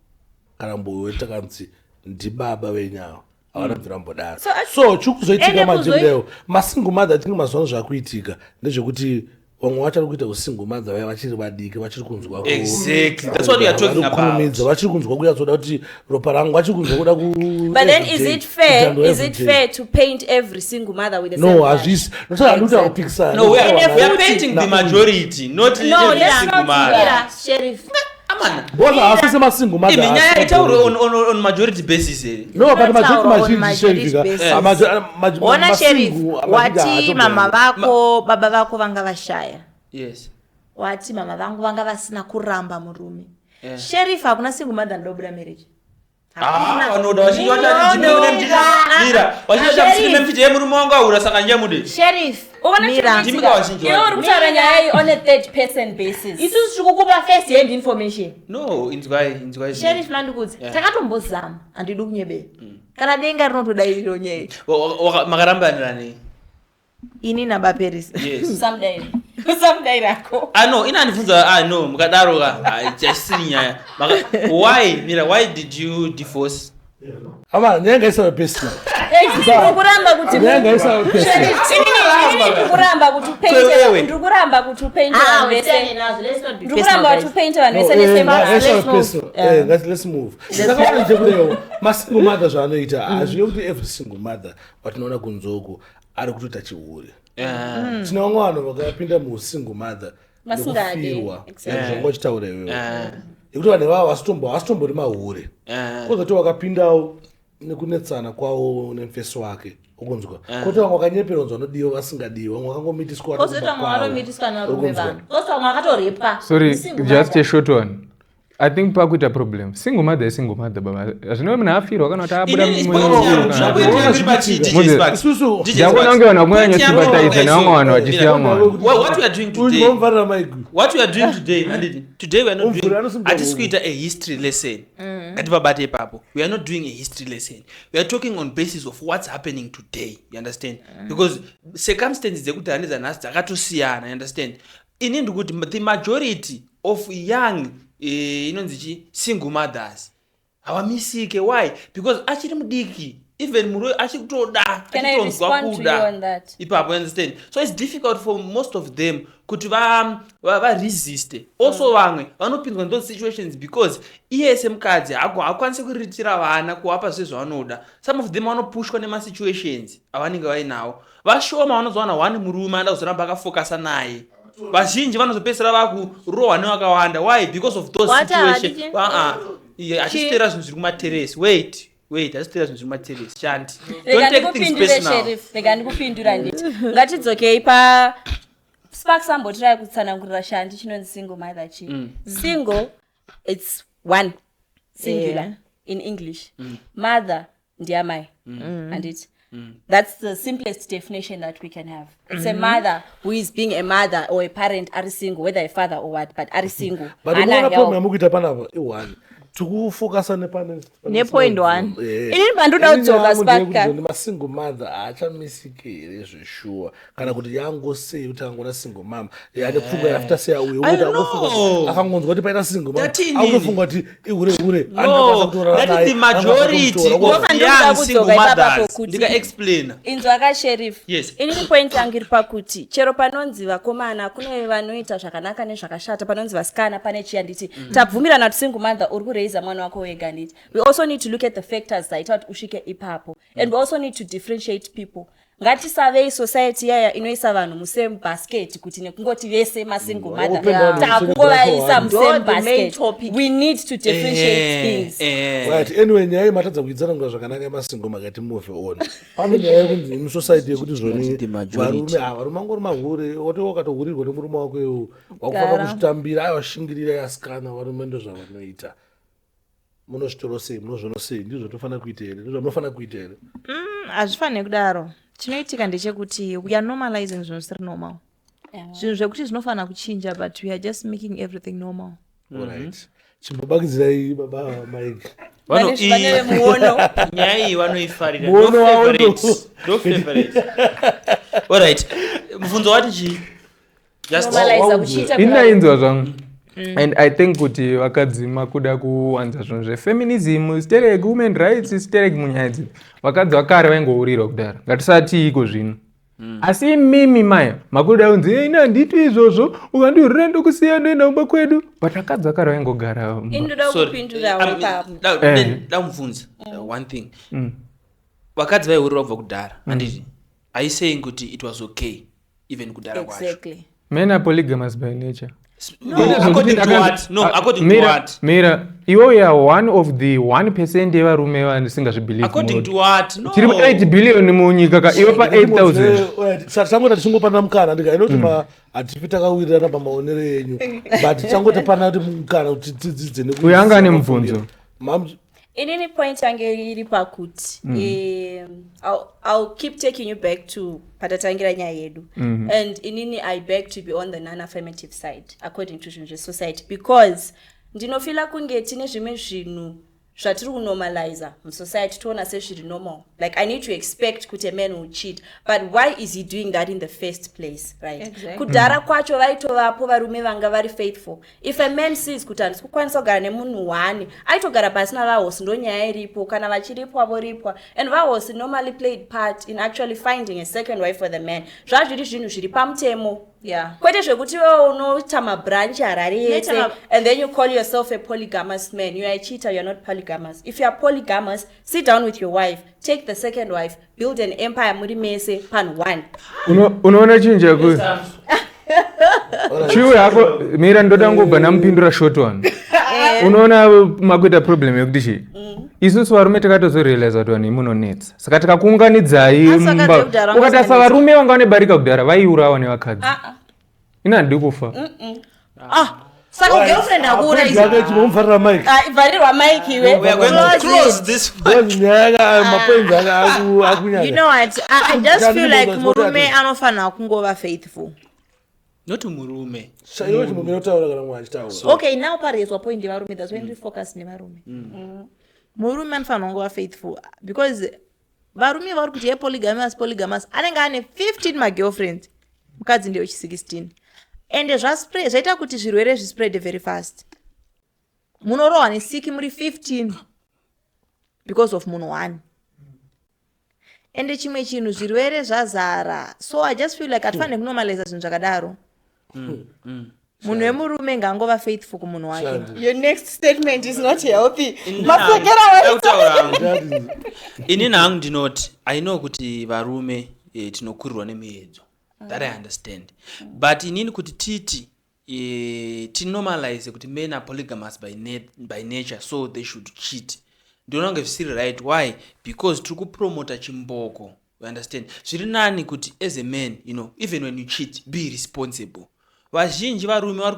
kana mboita kanzi ndi baba wenyawo. Avanabvira mbodaro. So chikuzoitika majimleo masingle mother tingi mazvano zvakuitika ndezvekuti vamwe vachari kuita usingle mother vaya vachiri vadiki vachiri kunzwa exactly that's what we are talking about vachiri kunzwa kuyatsoda kuti ropa rangu vachiri kunzwa kuda ku but then is it fair to paint every single mother with the same no hazvisi notsaka handikuti akupikisana no we are painting the majority not every single mother Sheriff both havasise masingle mother imenyaya itauri on majority basis here no but majority mazhinji ona Sheriff wati mama vako baba vako vanga vashaya yes wati mama vangu vanga vasina kuramba murume Sheriff hakuna single mother ndobuda marriage vanoda vachinoita mfiti yemurume wanga urasaka njamude Sheriff timika wazhinji iwe uri kutaura nyaya iyi on a third person basis isusu tiri kukupa first hand information no inzwai Sheriff mandikudzi takatombozama handidi kunyebera kana denga rinotodairiro nyaya makarambanirani ini nabaperisi yes someday rako no inandifunza no mukadaroka chasiri nyaya why did you divorce ama nyenga isa personal kuramba kuti kuramba kuti ndikuramba kuti paint vanhu vese let's move saka kuleo masingle mother zvanoita hazvive kuti every single mother watinoona kunzoko ari kutoita chihure tina vamwe vanhu vakapinda musingle mother nekufirwa zvongo chitaura iwewo ekuti vanhu ivavo vasitombori mahure kozoti wakapindawo nekunetsana kwawo nemufesi wake ukunzwa kuti vamwe vakanyepera unzwa vanodiwa vasingadiwa vamwe vakangomitiswa sorry just a short one I think pakuita problem single mother is single mother baba zvino munhu afirwa kana kuti abuda ndakona kunge vanhu vakunyanya sympathize nevamwe vanhu vachisiya vamwe what we are doing today we are not doing hatisi kuita a history lesson ngatipabate ipapo we are not doing a history lesson we are talking on basis of what's happening today you understand because circumstances dzekuti handi dzanhasi dzakatosiyana you understand ini ndikuti the majority of young inonzi single mothers hawamisike why because achiri mudiki even muro achikutoda achitonzwa kuda ipapo understand so it's difficult for most of them kuti va resist also vamwe vanopinzwa in those situations because iye semukadzi hakwanisi kuritira vana kuwapa sezvavanoda some of them vanopushwa nemasituations avanenge vainawo vashoma vanozowana one murume anda kuzoramba akafokasa naye vazhinji vanozopedzisira vakurohwa nevakawanda why because of those situations achitera zvinhu zviri kumateresi wait achitera zvinhu zviri kumateresi chandi don't take things personal rega ndikupindura nditi ngatidzokei pa sparks ambotirai kutsanangurira shandi chinonzi single mother chi single it's one singular in English mother ndiamai anditi that's the simplest definition that we can have. It's a mother who is being a mother or a parent are single, whether a father or what, but are single. But the problem mukita panapa one to focus on the point one. Ini banduda utsoka sparka. Ni single mother acha misikere zveshuwa kana kuti yango sei utangona single mama yade kufunga after say uye uta kufunga akangonzwa kuti paita single mama akufunga kuti ihure that is the majority of young single mothers ndika explain inzwa ka Sheriff yes ini point yangiri pakuti chero panonzi vakomana kune vanoita zvakanaka nezvakashata panonzi vasikana pane chiyanditi tabvumirana kuti single mother uri mwana wako wega nditi we also need to look at the factors that it usvike ipapo and we also need to differentiate people ngatisave society yaya inoisa vanhu musame basket kuti nekungoti vese masingle mother takungovaisa musame basket we need to differentiate things right anyway nyaya matadza kuidzana nga zvakanaka masingle makati move on pane nyaya yekunzi musociety yekuti zvoni varume angori mahure wote wakatohurirwa nemurume wako iwo wakufana kuzvitambira aiwashingirira yasikana varume ndo zvavanoita munozvitoro sei munozvono sei ndizvo tofanira kuita here ndizvo munofanira kuita here hazvifaniri kudaro chinoitika ndechekuti we are normalizing zvinhu zvisiri normal zvinhu zvekuti zvinofanira kuchinja but we are just making everything normal alright chimbobakidzirai baba Mike muono nyaya iyi vanoifarira no favorite alright mubvunzo wati chi just inainzwa zvangu and I think kuti vakadzima kuda kuwanza zvinhu zvefeminism sitereki women rights sitereki munyaya dzidzi vakadzi vakare vaingourirwa kudaro ngatisati iko zvino asi mimi maya makuda unzi ina nditi izvozvo ukandiurira ndokusiya ndoenda kumba kwedu but akadzi akara vaingogara ndamubvunza one thing vakadzi vaihurira kubva kudhara handiti are you saying kuti it was okay even kudhara kwacho men are polygamous by nature according to what mira iwo ya one of the 1% yevarume vandisingazvibelieve according to what tiri 8 billion munyika ka iwo pa 8000 tangoti tichingopana mukana ndikainoti hatifi takawirirana pamaonero enyu but changotopana kuti mukana kuti tidzidze uyo anga ane mubvunzo inini point yange iri pakuti I'll keep taking you back to patatangira nyaya yedu and inini I beg to be on the non-affirmative side according to society because ndinofila kunge tine zvimwe zvinhu zvatiri kunormalize musociety toona sezviri normal like I need to expect kuti a man will cheat but why is he doing that in the first place, right? Exactly. Kudhara kwacho vaitovapo varume vanga vari faithful. If a man sees kuti handisi kukwanisa kugara nemunhu wani aitogara pasina vahosi ndonyaya iripo kana vachiripwa voripwa and vahosi normally played part in actually finding a second wife for the man. Zvazviri zvinhu zviri pamutemo. Yeah. Kwete zvekuti wewe unoita mabranch harare yese and then you call yourself a polygamous man. You are a cheater, you are not polygamous. If you are polygamous, sit down with your wife, take the second wife, build an empire muri mese pan one. Unaona chinja ku chiwe yako mira ndoda ngobva nampindura short one. Unaona makuita problem yekuti chi isusu varume takatozorealize kuti vanhu imunonetsa saka tikakuunganidzai ukatasa varume vanga vanebarika kudhara vaiurawa nevakadzi ina handidi kufa saka girlfriend akura izvomfarira mike bvarirwa mike iwe you know what I just feel like murume anofanira kungova faithful not murume iwe chimume notaura kana mwana achitaura okay now parezwa point yevarume that's when we focus nevarume murume anofanira kungova faithful because varume vari kuti polygamous anenge ane 15 magirlfriends mukadzi ndewe 16 ende zvaita kuti zvirwere zvispread very fast munorohwa nesiki muri 15 because of munhu one ende chimwe chinhu zvirwere zvazara so I just feel like atifanire kunormalize zvinhu zvakadaro munhu wemurume ngangova faithful kumunhu wake. Your next statement is not healthy. Inini hangu ndinoti I know kuti varume tinokurirwa nemiedzo that I understand but inini kuti titi tinormalize kuti men are polygamous by nature so they should cheat ndinoona kunge zvisiri right. Why? Because tiri kupromota chimboko, you understand. Zviri nani kuti as a man, you know, even when you cheat, be responsible. Vazhinji varume vari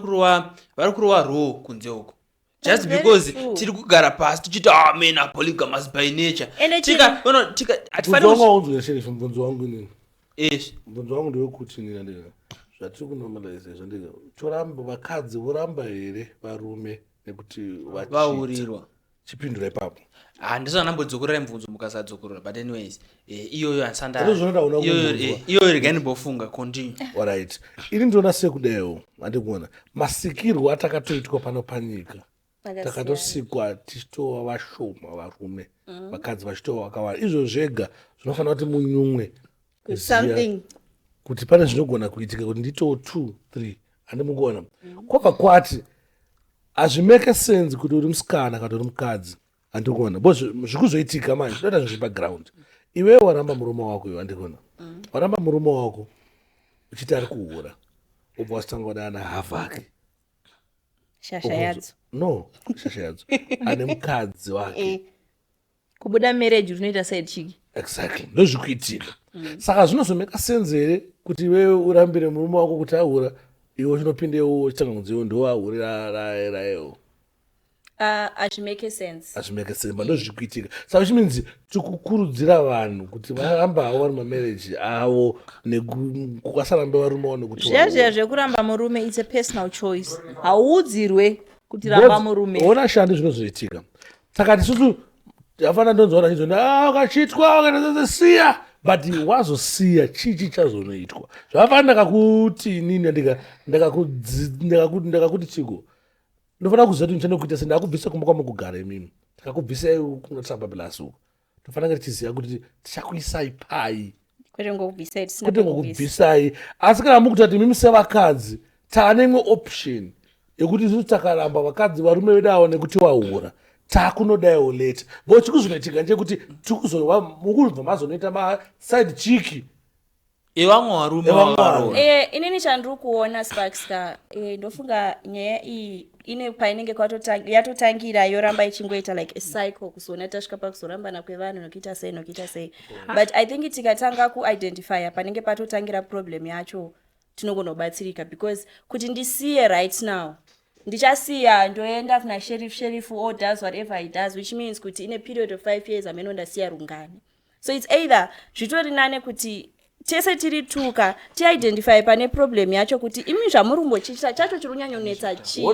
kurova raw kunze uko just because tiri kugara pasi tichiti men are polygamous by nature. Mubvunzo wangu inini mubvunzo wangu ndewekuti ndinandika zvatiri kunormalize zvandika toramba vakadzi voramba here varume nekuti vaurirwa chipindura ipapo handisana ndambodzokorera mubvunzo mukasadzokorera but anyways iyoyo iyoyo regai ndimbofunga continue. Alright, ini ndinoona sekudayo handikuona masikirwo atakatoitwa pano panyika takatosikwa tichitova vashoma varume vakadzi vachitova vakawanda izvo zvega zvinofanira kuti munyumwe kuti pane zvinogona kuitika kuti nditoo 2 3 handimugona kwabva kwati hazvimeke sense kuti uri musikana kana uri mukadzi handikuona bo zvikuzoitika manje zvinoita zvinhu zvebackground iwewe waramba murume wako iwe handikuona waramba murume wako uchiti ari kuhura ubva wasitanga kuda ana havake shasha yadzo shasha yadzo ane mukadzi wake kubuda marriage unoita side chick exactly ndozvikuitika saka zvinozomeka sense here kuti iwewe urambire murume wako kuti ahura iwe chinopindewo chitanga kunziwo ndoahuriraewo azvimeke sense ndozvikuitika saka chiminzi tikukurudzira vanhu kuti varamba havo vari mamarriage avo nekukasarambe varume wavo nekuti zviya zvekuramba murume it's a personal choice hauudzirwe kuti ramba murume ona shandi zvinozoitika saka tisusu hafana ndonzoona chizoni akachitwa ukanazasiya but wazosiya chichi chazonoitwa zvafana ndakakuti nini ndakakuti chiko ndofanira kuziva kuti ndichanda kuita sendakubvisa kumba kwamukugara imimi ndakakubvisai kunotamba bilasi uko tofanira kuti tiziva kuti tichakuisai pai kwete ngokubvisai kuti ngokubvisai asi kana mukuti ati mimi sevakadzi taane imwe option yekuti isusu takaramba vakadzi varume vedu aone kuti wahura takunodaiwo leta bo chikuzonoitika ndechekuti mukuzobva mazonoita maside chiki evamwe varume inini chandiri kuona sparkska ndofunga nyaya iyi ine painenge yatotangira yoramba ichingoita like a cycle kuzona tasvika pakuzorambana kwevanhu nokuita sei but I think tikatanga kuidentifya panenge patotangira problem yacho tinogona kubatsirika because kuti ndisiye right now ndichasiya ndoenda kuna sheriff or does whatever he does, which means kuti in a period of 5 years amene ndasiya rungani. So it's either zvitori nane kuti tese tiri tuka ti-identify pane problem yacho kuti imi zvamurumbo chicha chacho chiri kunyanyonetsa chii,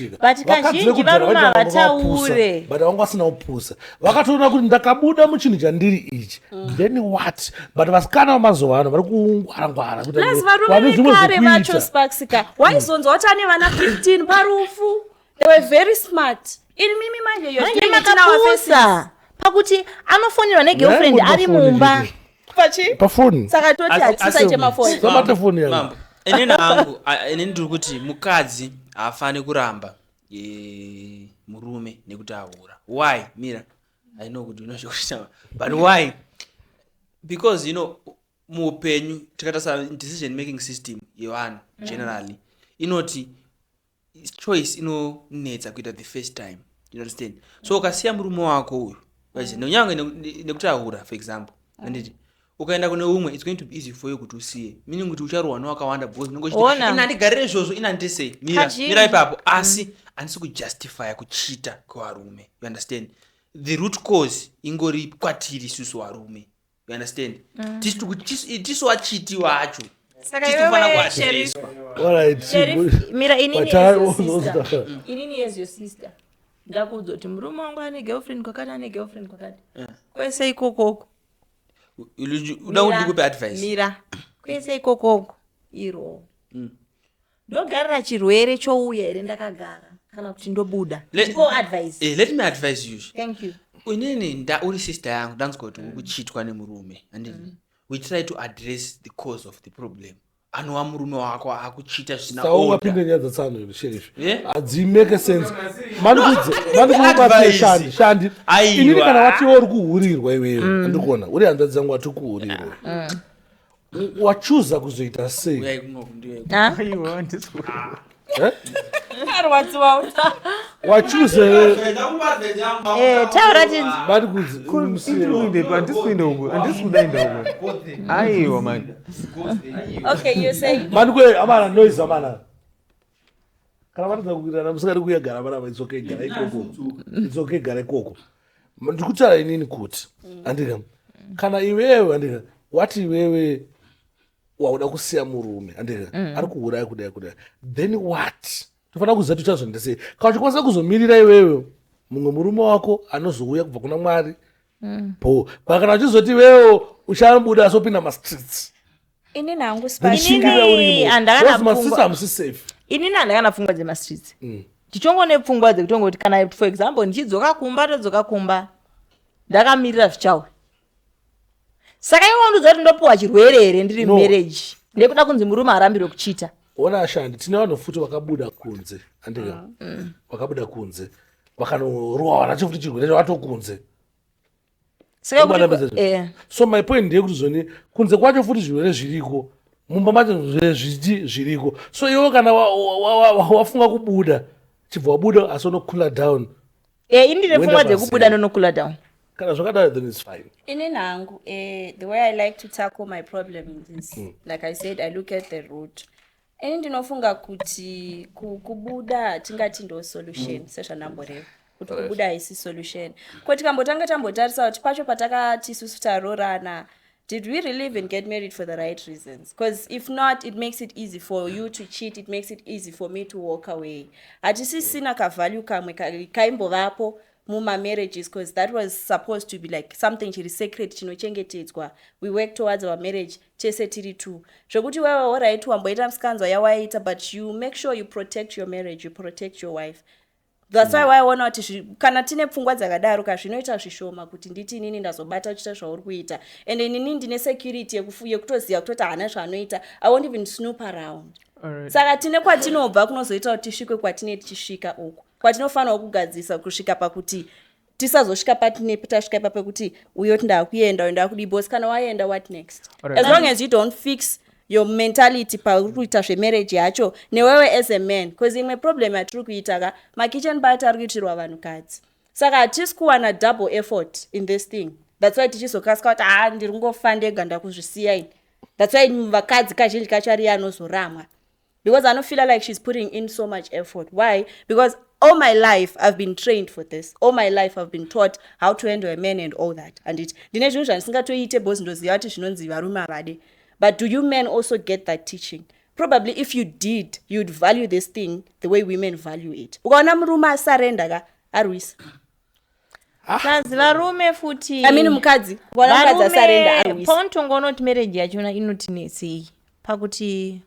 but kazhinji varume havataure, but vanga vasina kupusa vakatoona kuti ndakabuda muchinhu chandiri ichi then what, but vasikana vamazuva ano vari kungwarangwara plus varume vekare vacho sparksika waizonzwa kuti ane vana 15 parufu, they were very smart. Ini mimi manje makapusa pakuti anofonera negirlfriend ari mumba pafoni saka toti hatisa chemafoni sabata foni yangu. Mambo eneni hangu eneni ndiri kuti mukadzi haafani kuramba murume nekuti ahura. Why? Mira, I know kuti unoshosha, but why? Because you know muupenyu tikatasa decision making system yevanhu generally inoti choice inonetsa kuita the first time, you understand? So ukasiya murume wako uyu nonyange nekuti ahura for example anditi ukaenda kune umwe it's going to be easy for you kuti usiye, meaning kuti ucharohwa newakawanda because unongochiti inandigarire izvozvo inandisei mira ipapo, asi handisi kujustifya kuchita kwevarume, you understand? The root cause ingori kwatiri isusu varume, you understand? Tisu wachiti wacho tisitofana kuadreswa. Mira, inini is your sister. Ndakuudza kuti murume wangu ane girlfriend kwakati kwese ikokoko uda kuti ndikupe advice. Mira, kwese ikokoko iro ndogarira chirwere chouya here ndakagara kana kuti ndobuda advice. Let me advise you. Thank you. Inini uri sister yangu ndanzwa kuti ukuchitwa nemurume and we try to address the cause of the problem. Anova murume wako akuchita zvisina order. Saungapinde nyaya dzatsano sheriff. Adzimeke sense. Mandikupa shandi. Inini kana wati uri kuhurirwa iwewe. Andikuona. Uri hanzvadzi dzangu wati kuhurirwa. Wachuza kuzoita sei? Uyai kungokundiwe. Aiwa ndiswa. Wachuze taura tinzi andisikudaenda uko. Aiwa man. Okay, you say mandikwe amana noise amana kana vanodza kukuitana musikadi kuyagara vanava it's okay gara ikoko, it's okay gara ikoko. Ndikutaura inini kuti andika kana iwewe andika wati iwewe wauda kusiya murume andika ari kuuraya kudai then what, tofanira kuziva kuti uchazondesei kana uchikwanisa kuzomirira iwewe mumwe murume wako anozouya kubva kuna Mwari po kana uchizoti iwewe uchabuda asopinda mastreets. inini hangu inini handakana pfungwa dzemastreets tichongone pfungwa dzekutongoti kana for example ndichidzoka kumba todzoka kumba ndakamirira zvichawe. Saka iwe unodzoka kuti ndopiwa chirwere here ndiri marriage ndekuda kunzi murume arambire kuchita. Ona ashandi tine vanhu futi vakabuda kunze andika vakabuda kunze vakanoruwa vanacho futi chirwere vatokunze. So my point ndeyekuti zvoni kunze kwacho futi zvirwere zviriko mumba macho zvirwere zviriko, so iwe kana wafunga kubuda chibva wabuda asi unokula down. Ini ndine pfungwa dzekubuda nonokula down. Kana zvakadaro then it's fine. Inini hangu the way I like to tackle my problem is like I said, I look at the root. Ini ndinofunga kuti kubuda tingati ndo solution sezvanamboreva kuti kubuda haisi solution. Kuti tikambotanga tambotarisa kuti pacho patakati isusu tarorana, did we really even get married for the right reasons? Because if not, it makes it easy for you to cheat, it makes it easy for me to walk away. Hatisisina kavalue kamwe kaimbovapo muma marriages, because that was supposed to be like something chiri sacred chinochengetedzwa. We work towards our marriage chese tiri tu zvokuti wewe alright wamboita musikanzwa yawaita, but you make sure you protect your marriage, you protect your wife. That's why waona kuti kana tine pfungwa dzakadaro zvinoita zvishoma kuti nditi inini ndazobata kuita zvauri kuita and inini ndine security yekutoziva kutoti hana zvanoita. I won't even snoop around. Saka tine kwatinobva kunozoita kuti tisvike kwatine tichisvika uku kwatinofanira kugadzisa kusvika pakuti tisazosvika tasvika pekuti uyo ndakuenda kudi boss kana waenda what next. As long as you don't fix your mentality pakuita zvemarriage yacho newewe as a man, because imwe problem yatiri kuita makitchen bata ari kuitirwa vanhukadzi. Saka hatisi kuwana double effort in this thing. That's why tichizokasika kuti ndiri kungofa ndega ndakuzvisiya ini. That's why vakadzi kazhinji kacho ari anozoramwa, because I don't feel like she's putting in so much effort. Why? Because all my life I've been trained for this. All my life I've been taught how to handle a man and all that. And ndine zvinhu zvandisingatoite boss ndoziva kuti zvinonzi varume avade. But do you men also get that teaching? Probably if you did, you'd value this thing the way women value it. Ukaona murume asarenda ka arwisa. Kazi varume futi. I mean mukadzi. Ukaona mukadzi asarenda arwisa. Pauntongonoti marriage yachona inotinetsei. Pakuti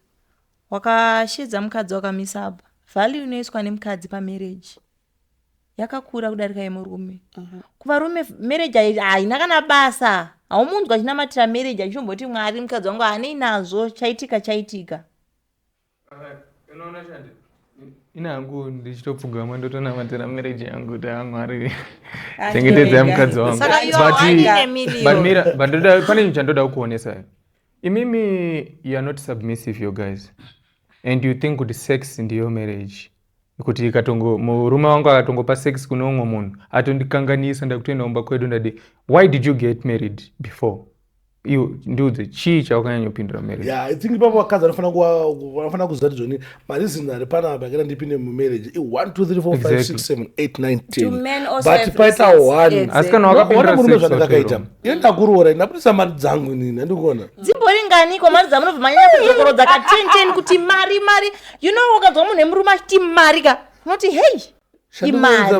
wakashedza mukadzi wakamisa apa. Value inoiswa nemukadzi pamarriage yakakura kudarika yemurume. Kuvarume marriage haina kana basa. Haumunzwa chinamatira marriage achimboti Mwari mukadzi wangu ane nazvo chaitika. Unoona chande? Ina hangu ndichitopfugama ndotonamatira marriage yangu kuti Mwari chengetedza mukadzi wangu. But pane chandoda kuonesa. Imimi you are not submissive, you guys. And you think kuti sex in your marriage. Kuti ikatongo murume wangu akatongopa sex kuno umwe munhu atondikanganisa ndakutoenda kumba kwedu ndati why did you get married before? You nduze chii chaukanyanya kupindura marriage. Yeah, I think papo vakadzi vanofana kuziva kuti zvoni mareason ari pana apa kana ndipinde mumarriage 1 2 3 4 5 6 7 8 9 10 but paita 1 asikana wakapindura sex zvandakaita ine ndakuroora ndaputisa mari dzangu inini andikuona dzimboringaniko mari dzamunobva manyanya kuzokorodzaka 10 kuti mari you know wakadzwa munhu emurume achiti mari ka unoti hey imari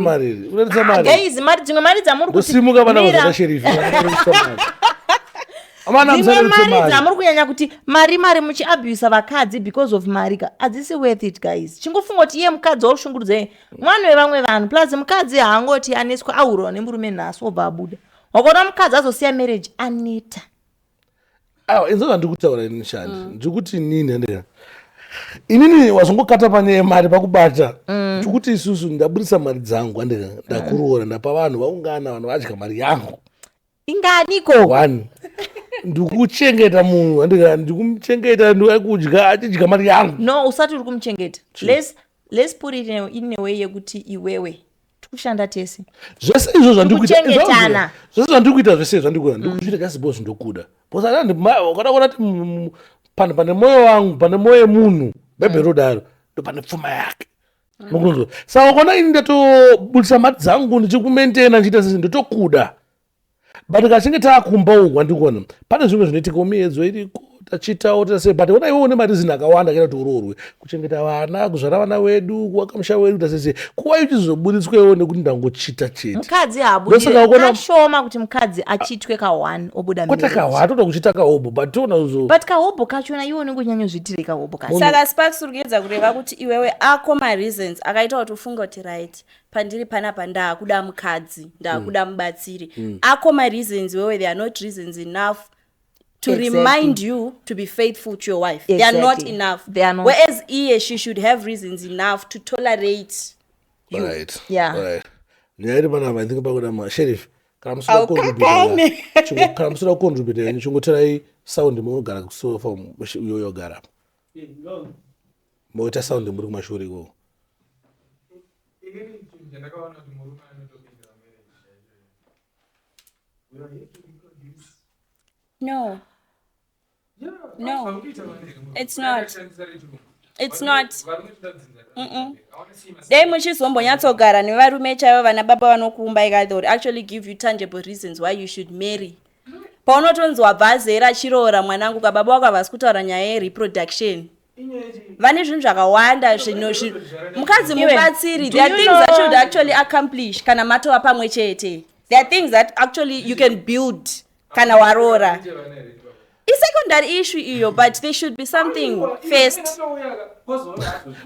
guys mari dzimwe mari dzamuri kuti simuka vana vazasherifi dzimwe mari dzamuri kunyanya kuti mari muchiabhusa vakadzi because of mari ka hadzisi worth it guys. Chingofunga kuti iye mukadzi waushungurudza mwana wevamwe vanhu plus mukadzi haangoti aneswa aurwa nemurume nhasi obva abuda. Wakaona mukadzi azosiya marriage aneta. Inzonga ndikutaura ini shandi ndikuti nini handika inini wazongokata pane mari pakubata tikuti isusu ndabudisa mari dzangu handika ndakuroora ndapa vanhu vaungana vanhu vadya mari yangu inganiko 1 ndikuchengeta munhu handika ndikumuchengeta ndikudya achidya mari yangu. No, usati uri kumuchengeta. Let's put it in a way yekuti iwewe tikushanda tese zvese izvo zvandikuita zvese zvandikuita zvese zvandikuita ndikuita kasi boss ndokuda boss wakada kuona kuti pane moyo wangu pane moyo munhu bebhero daro ndo pane pfuma yake nokunzwa saka ukaona ini ndatobudisa mari dzangu ndichikumentena ndichiita sese ndotokuda but kachinge taakumba uku andikuona pane zvimwe zvinoitika miedzo iriko tachitawo tase but ona iwe une marizini akawanda kana kuti uroorwe kuchengeta vana kuzvara vana wedu kuwaka musha wedu tasese kuva ichizobuditswewo nekuti ndangochita chete mukadzi haabudikashoma kuti mukadzi achitwe ka1 obuda kwete ka1 toda kuchita kahobo but tonazo but kahobo kachona iwe unenge kunyanya zviitire kahobo kasi saka sparks uri kuedza kureva kuti iwewe ako mareasons akaita kuti ufunga kuti right pandiri panapa ndakuda mukadzi ndakuda mubatsiri ako mareasons wewe they are not reasons enough to remind you to be faithful to your wife. They are not enough. They are not. Whereas she should have reasons enough to tolerate you. Right. Yeah. Right. Nyari bana I think about my sheriff. Karamsura kontribute. Karamsura kontribute. Nchungotera sound mogara kusofa from yoyo gara. Moita sound muri kumashuri go. No. No, it's not. It's not. Dai muchizombonyatsogara nevarume chaivo vana baba vanokuumbai they would actually give you tangible reasons why you should marry. Paunotonzwa bhazera achiroora mwanangu kababa wako havasi kutaura nyaya yereproduction. Vane zvinhu zvakawanda mukadzi mubatsiri. There are things that you would actually accomplish kana matova pamwe chete. There are things that actually you can build kana waroora. secondary issue iyo, but there should be something first.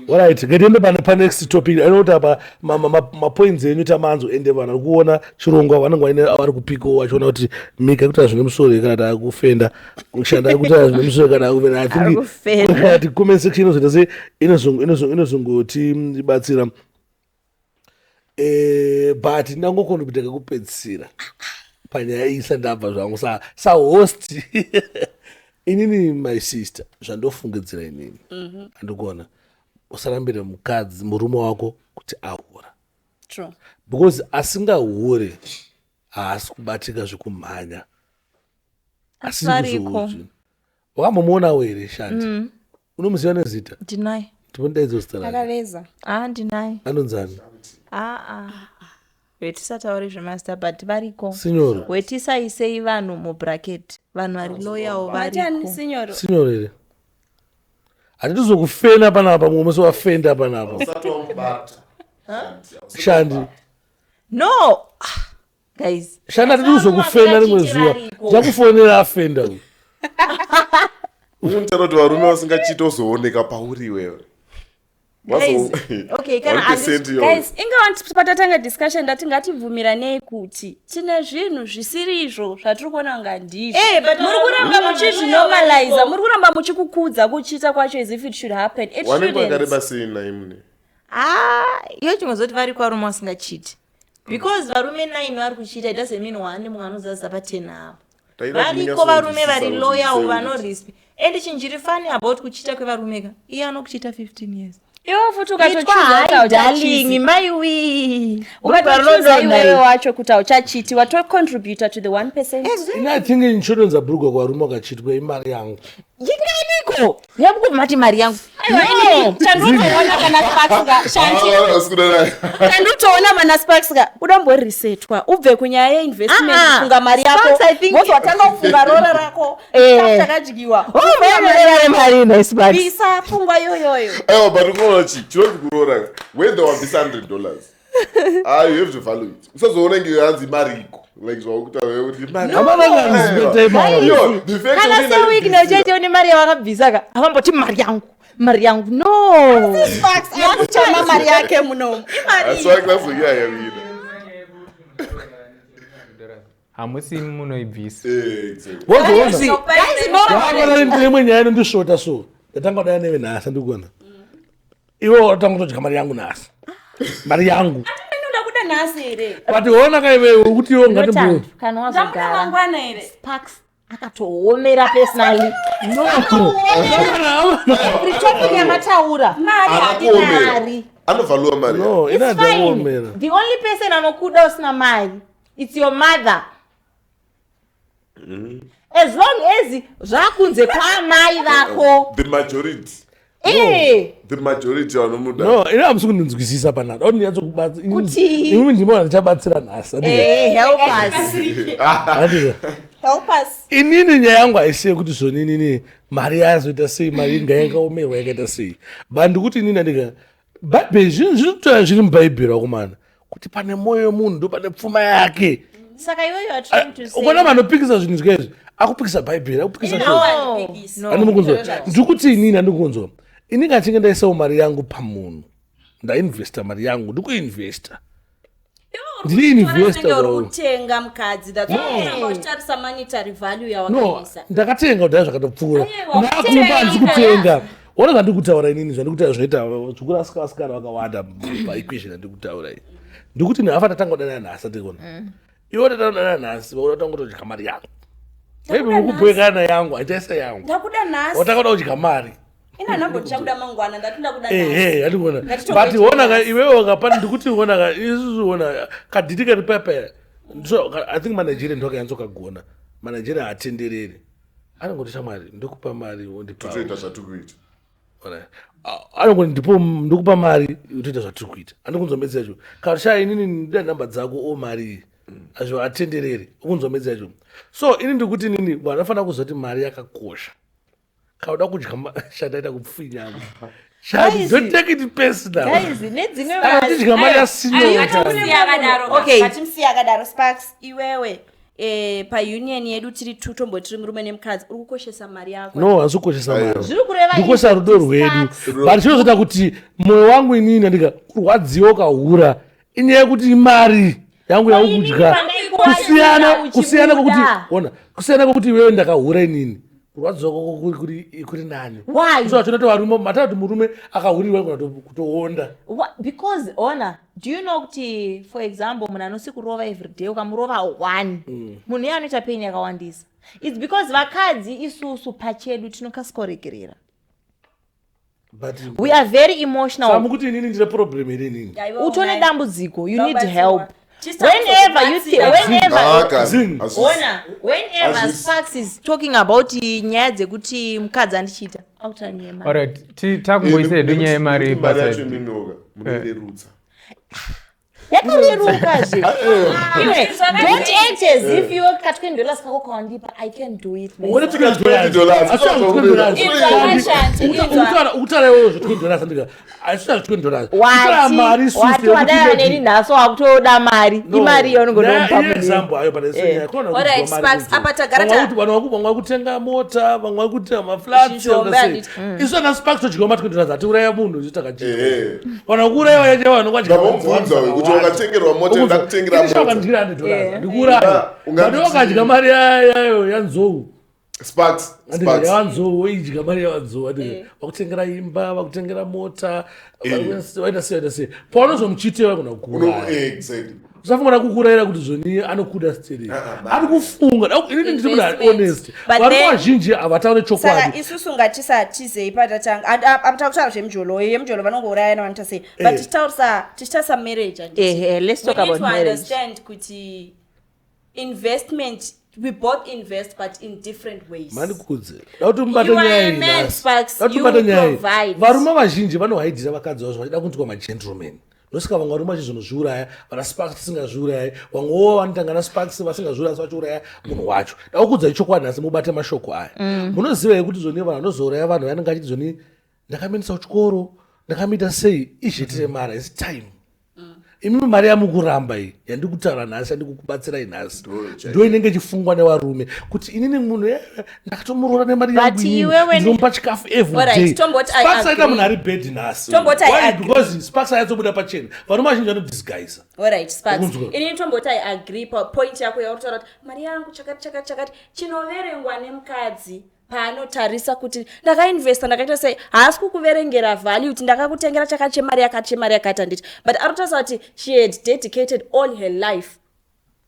Alright, ngatiende pa next topic. Anoti apa mapoints enyu tamanzo ende vanhu kuona chirongwa vanenge vaine vari kupiko vachiona kuti mika kuti zvine musoro kana takufenda kushanda kuti zvine musoro kana kufenda. I think that comment section inozoita se inozongoti batsira but ndangokona kuteka kupedzisira panyaya isa ndabva zvangu sa host inini my sister zvandofungidzira inini andikuona usarambire mukadzi murume wako kuti ahura. True. Because asingahure haasi kubatika zvekumhanya Asariko. wakambomuonawo here Shandi? Unomuziva nezita? Deny. Ndipondaidzo zita rake. Akaveza. Deny. Anonzani? Wetisatauri zvemaster but variko. Signoro. Wetisaisei vanhu mubracket. Vanhu vari loyawo variko. Signoro here. Hatitizokufenda panapa mumwe sowafenda panapa. Shandi. No. Guys. Shandi hatitizokufenda rimwe zuva. Ndakufonera afenda uyu. Unotara kuti varume vasingachiti ozooneka pauri wewe. Okay, guys, inga patatanga discussion ndatingatibvumiranei kuti tine zvinhu zvisiri izvo zvatiri kuona nga ndizvo. Muri kuramba muchizvinormalize, muri kuramba muchikukudza kuchiita kwacho as if it should happen. It shouldn't. Wakareba sei naimune? Iyo chingozoti vari kwarume vasingachiti. Because varume 9 vari kuchita, it doesn't mean one munhu anozaza pa 10 apo. Variko varume vari loyal vanorispe. And chinjiri funny about kuchita kwevarumeka. Iye anokuchita 15 years. Iwo futhi ukatochuza darling maiwi. Ukatochuza iwewe wacho kuti auchachiti watocontributor to the 1%. Ina think insurance abruka kwarume wakachitwa imari yangu. Yinganiko. Yabukumati mari yangu. Aiwa chandotoona kana Sparks chandotoona mana Sparks udamboresetwa ubve kunyaya yeinvestment kufunga mari yako. Ngozi watanga kufunga rora rako. Takadyiwa. Umeona mari ina Sparks. Bisa fungwa yoyoyo. Aiwa but unoona chiroti kurora when there was $100. You have to follow it. Usazoona ngiyanzi mari iko. Like zvakuta wewe kuti mari. Kana se week nojeje ni mari yakabvisaka. Akamboti mari yangu no. Sparks yakuchama mari yake muno. Imari. So akazoya yavira. Hamusi munoibvisa. Exactly. Wazona ndimwe nyaya ndishota so. Ndatanga kudaya newe nasa ndikuona. Iwe watanga kutodya mari yangu nasa. Mari yangu. Ndakuda nasi here. But ona kaiwe kuti iwe ngatimbo. Kana wazogara. Mangwana here. Sparks akatoomera personally. No. Topic yamataura. Mari. Anovalua mari. No, ina ndaomera. The only person anokuda usina mari, it's your mother. As long as zvakunze kwamai vako. The majority. The majority vanomuda. No, ina hamsi kundinzwisisa panapa. Oni yatsokubatsa. Kuti. Imwe ndimo ndichabatsira nhasi. Help us. Help us. Inini nyaya yangu haisiye kuti zvonini mari yazoita sei, mari inga yakaomerwa yakaita sei. Bandikuti inini andika Bhaibheri zvinotora zviri mubhaibheri wakomana kuti pane mwoyo wemunhu ndo pane pfuma yake. Saka iwe you are trying to say. Ukona vanopikisa zvinhu zvikazvi akupikisa bhaibheri akupikisa No. Anomukunzwa. Ndikuti inini andikunzwa. Ini ngachinge ndaisawo mari yangu pamunhu. Ndainvesta mari yangu ndikuinvesta. Ndiri investor uri kutenga mukadzi that's monetary value yawakaisa. Ndakatenga kudhaya zvakatopfuura. Nakumba handisi kutenga. Ona zvandikutaura inini zvandikutaura zvinoita zvikuru asikana vakawanda paequation yandikutaura iyi. Ndikuti nehafa tatanga kudana nhasi ndikona. Iwe tatanga nhasi unotanga kutodya mari yangu. Maybe mukubhekana yangu haitaisa yangu. Ndakuda nhasi. Watanga kudya mari. Ina namba ndichakuda mangwana ndatunda kuda nhasi. Andikuona. But wona iwewe wakapanda ndikuti wona isusu wona kadhiti kari pepe. So I think Nigeria ndo yakanyadzokagona. Nigeria hatenderere. Anongoti shamwari ndokupa mari wondipa. Toita zvatukuita. Anongoti ndipo ndokupa mari utoita zvatiri kuita. Andikunzomedza yacho. Kasha inini ndida namba dzako mari. Azvo atenderere. Ukunzomedza yacho. So ini ndikuti nini vanofana kuzoti mari yakakosha. Kauda kudya shadaita kupfinya. Shadi, don't take it personal. Guys, nedzimwe mari. Kudya mari yasino. Ngatimsiya akadaro Sparks iwewe. paunion yedu tiri tutomboti murume nemukadzi uri kukoshesa mari yako. No, hazvi kukoshesa mari. Zviri kureva Ndikoshesa rudo rwedu. But chinozoita kuti moyo wangu inini ndika kurwadziwa kahura inyaya yekuti imari yangu yakudya. Kusiyana kokuti ona kusiyana kokuti wewe ndakahura inini. Kurwadziwa kuri nani? Why? So tinoto varume matatu murume akahurirwa kutoonda. Because ona, do you know kuti for example munhu anosi kurova every day ukamurova 1 munhu iye anoita pain yakawandisa. It's because vakadzi isusu pachedu tinokasikoregerera. But we are very emotional. samukuti inini ndine problem iri inini. Utone dambudziko, you need help. Just Whenever you think, whenever Azis. Sparks is talking about nyaya dzekuti mukadzi andichita autanyema. Alright, takumboisa hedu nyaya yemari Mari yacho basa. iminoga munererutsa. Yakarerukazve. Iwe, don't act as if you cut $20 kako kawandipa. I can do it. What if you get $20? utara wewe $20 ndika asina $20. Wati wadaya neni naso wakutoda mari. Imari yonongonompa munhu. Example ayo pana senya. Alright, Sparks, apa tagarata. Vanhu vakutenga mota, vamwe vakutenga maflats. Isu na Sparks tochigoma $20 atiuraya munhu zitakachika. Vanhu vakuuraya yaje vanhu kwacha. Ndabomubvunza kuti wakatengerwa mota ndakutengera mota. Ndakutengera $100. Ndikuraya. Vanhu vakadya mari yayo yanzou. Sparks. Yavanzou idya mari yavanzou. Vakutengera imba, vakutengera mota. Waita sei. Paunozomuchitewa kuna kukuraya. Exactly. Usafunga kukurayira kuti zvoni anokuda stiri. Ari kufunga. Inini ndiri munhu ari honest. But Vanhu then- vazhinji havataure chokwadi. Saka isusu ngatisatizei patatanga apatautaura zvemujolo yemujolo vanongourayana vanota sei but tichitaurisa marriage and Let's talk about marriage. understand kuti investment we both invest but in different ways. Mandikudze. Dauti mbate You are nyaya a man, ina. Sparks. Dauti You mbate nyaya. provide. Varume vazhinji vanohaidhira vakadzi vazvo vachida kunzi magentlemen. Nosika vamwe varume vachizonozviuraya, vana Sparks tisingazviurayi, vamwewo vanotanga na Sparks vasingazviuraya vachiuraya munhu wacho. Daukudza chokwadi nhasi mubate mashoko aya. Munoziva kuti zvoni vanhu vanozouraya vanhu vanenge vachiti zvoni ndakamenisa kuchikoro, ndakamuita sei, izvetire mara, it's time. Imimi mari yamukuramba iyi yandikutaura nhasi yandikukubatsirai nhasi ndo inenge ichifungwa nevarume kuti inini munhu ndakatomurora nemari yangu ndinomupa chikafu every day. Sparks aita munhu ari bed nhasi. Why? Because Sparks ayatsobuda pachena. Varume vazhinji vanodisguisa. Alright, Sparks. Inini tomboti I agree point yako yautaura kuti mari yangu chakati chinoverengwa nemukadzi paanotarisa kuti ndakainvesta ndakaita sei haasi kukuverengera value kuti ndakakutengera chemari yakati handiti but anotarisa kuti she had dedicated all her life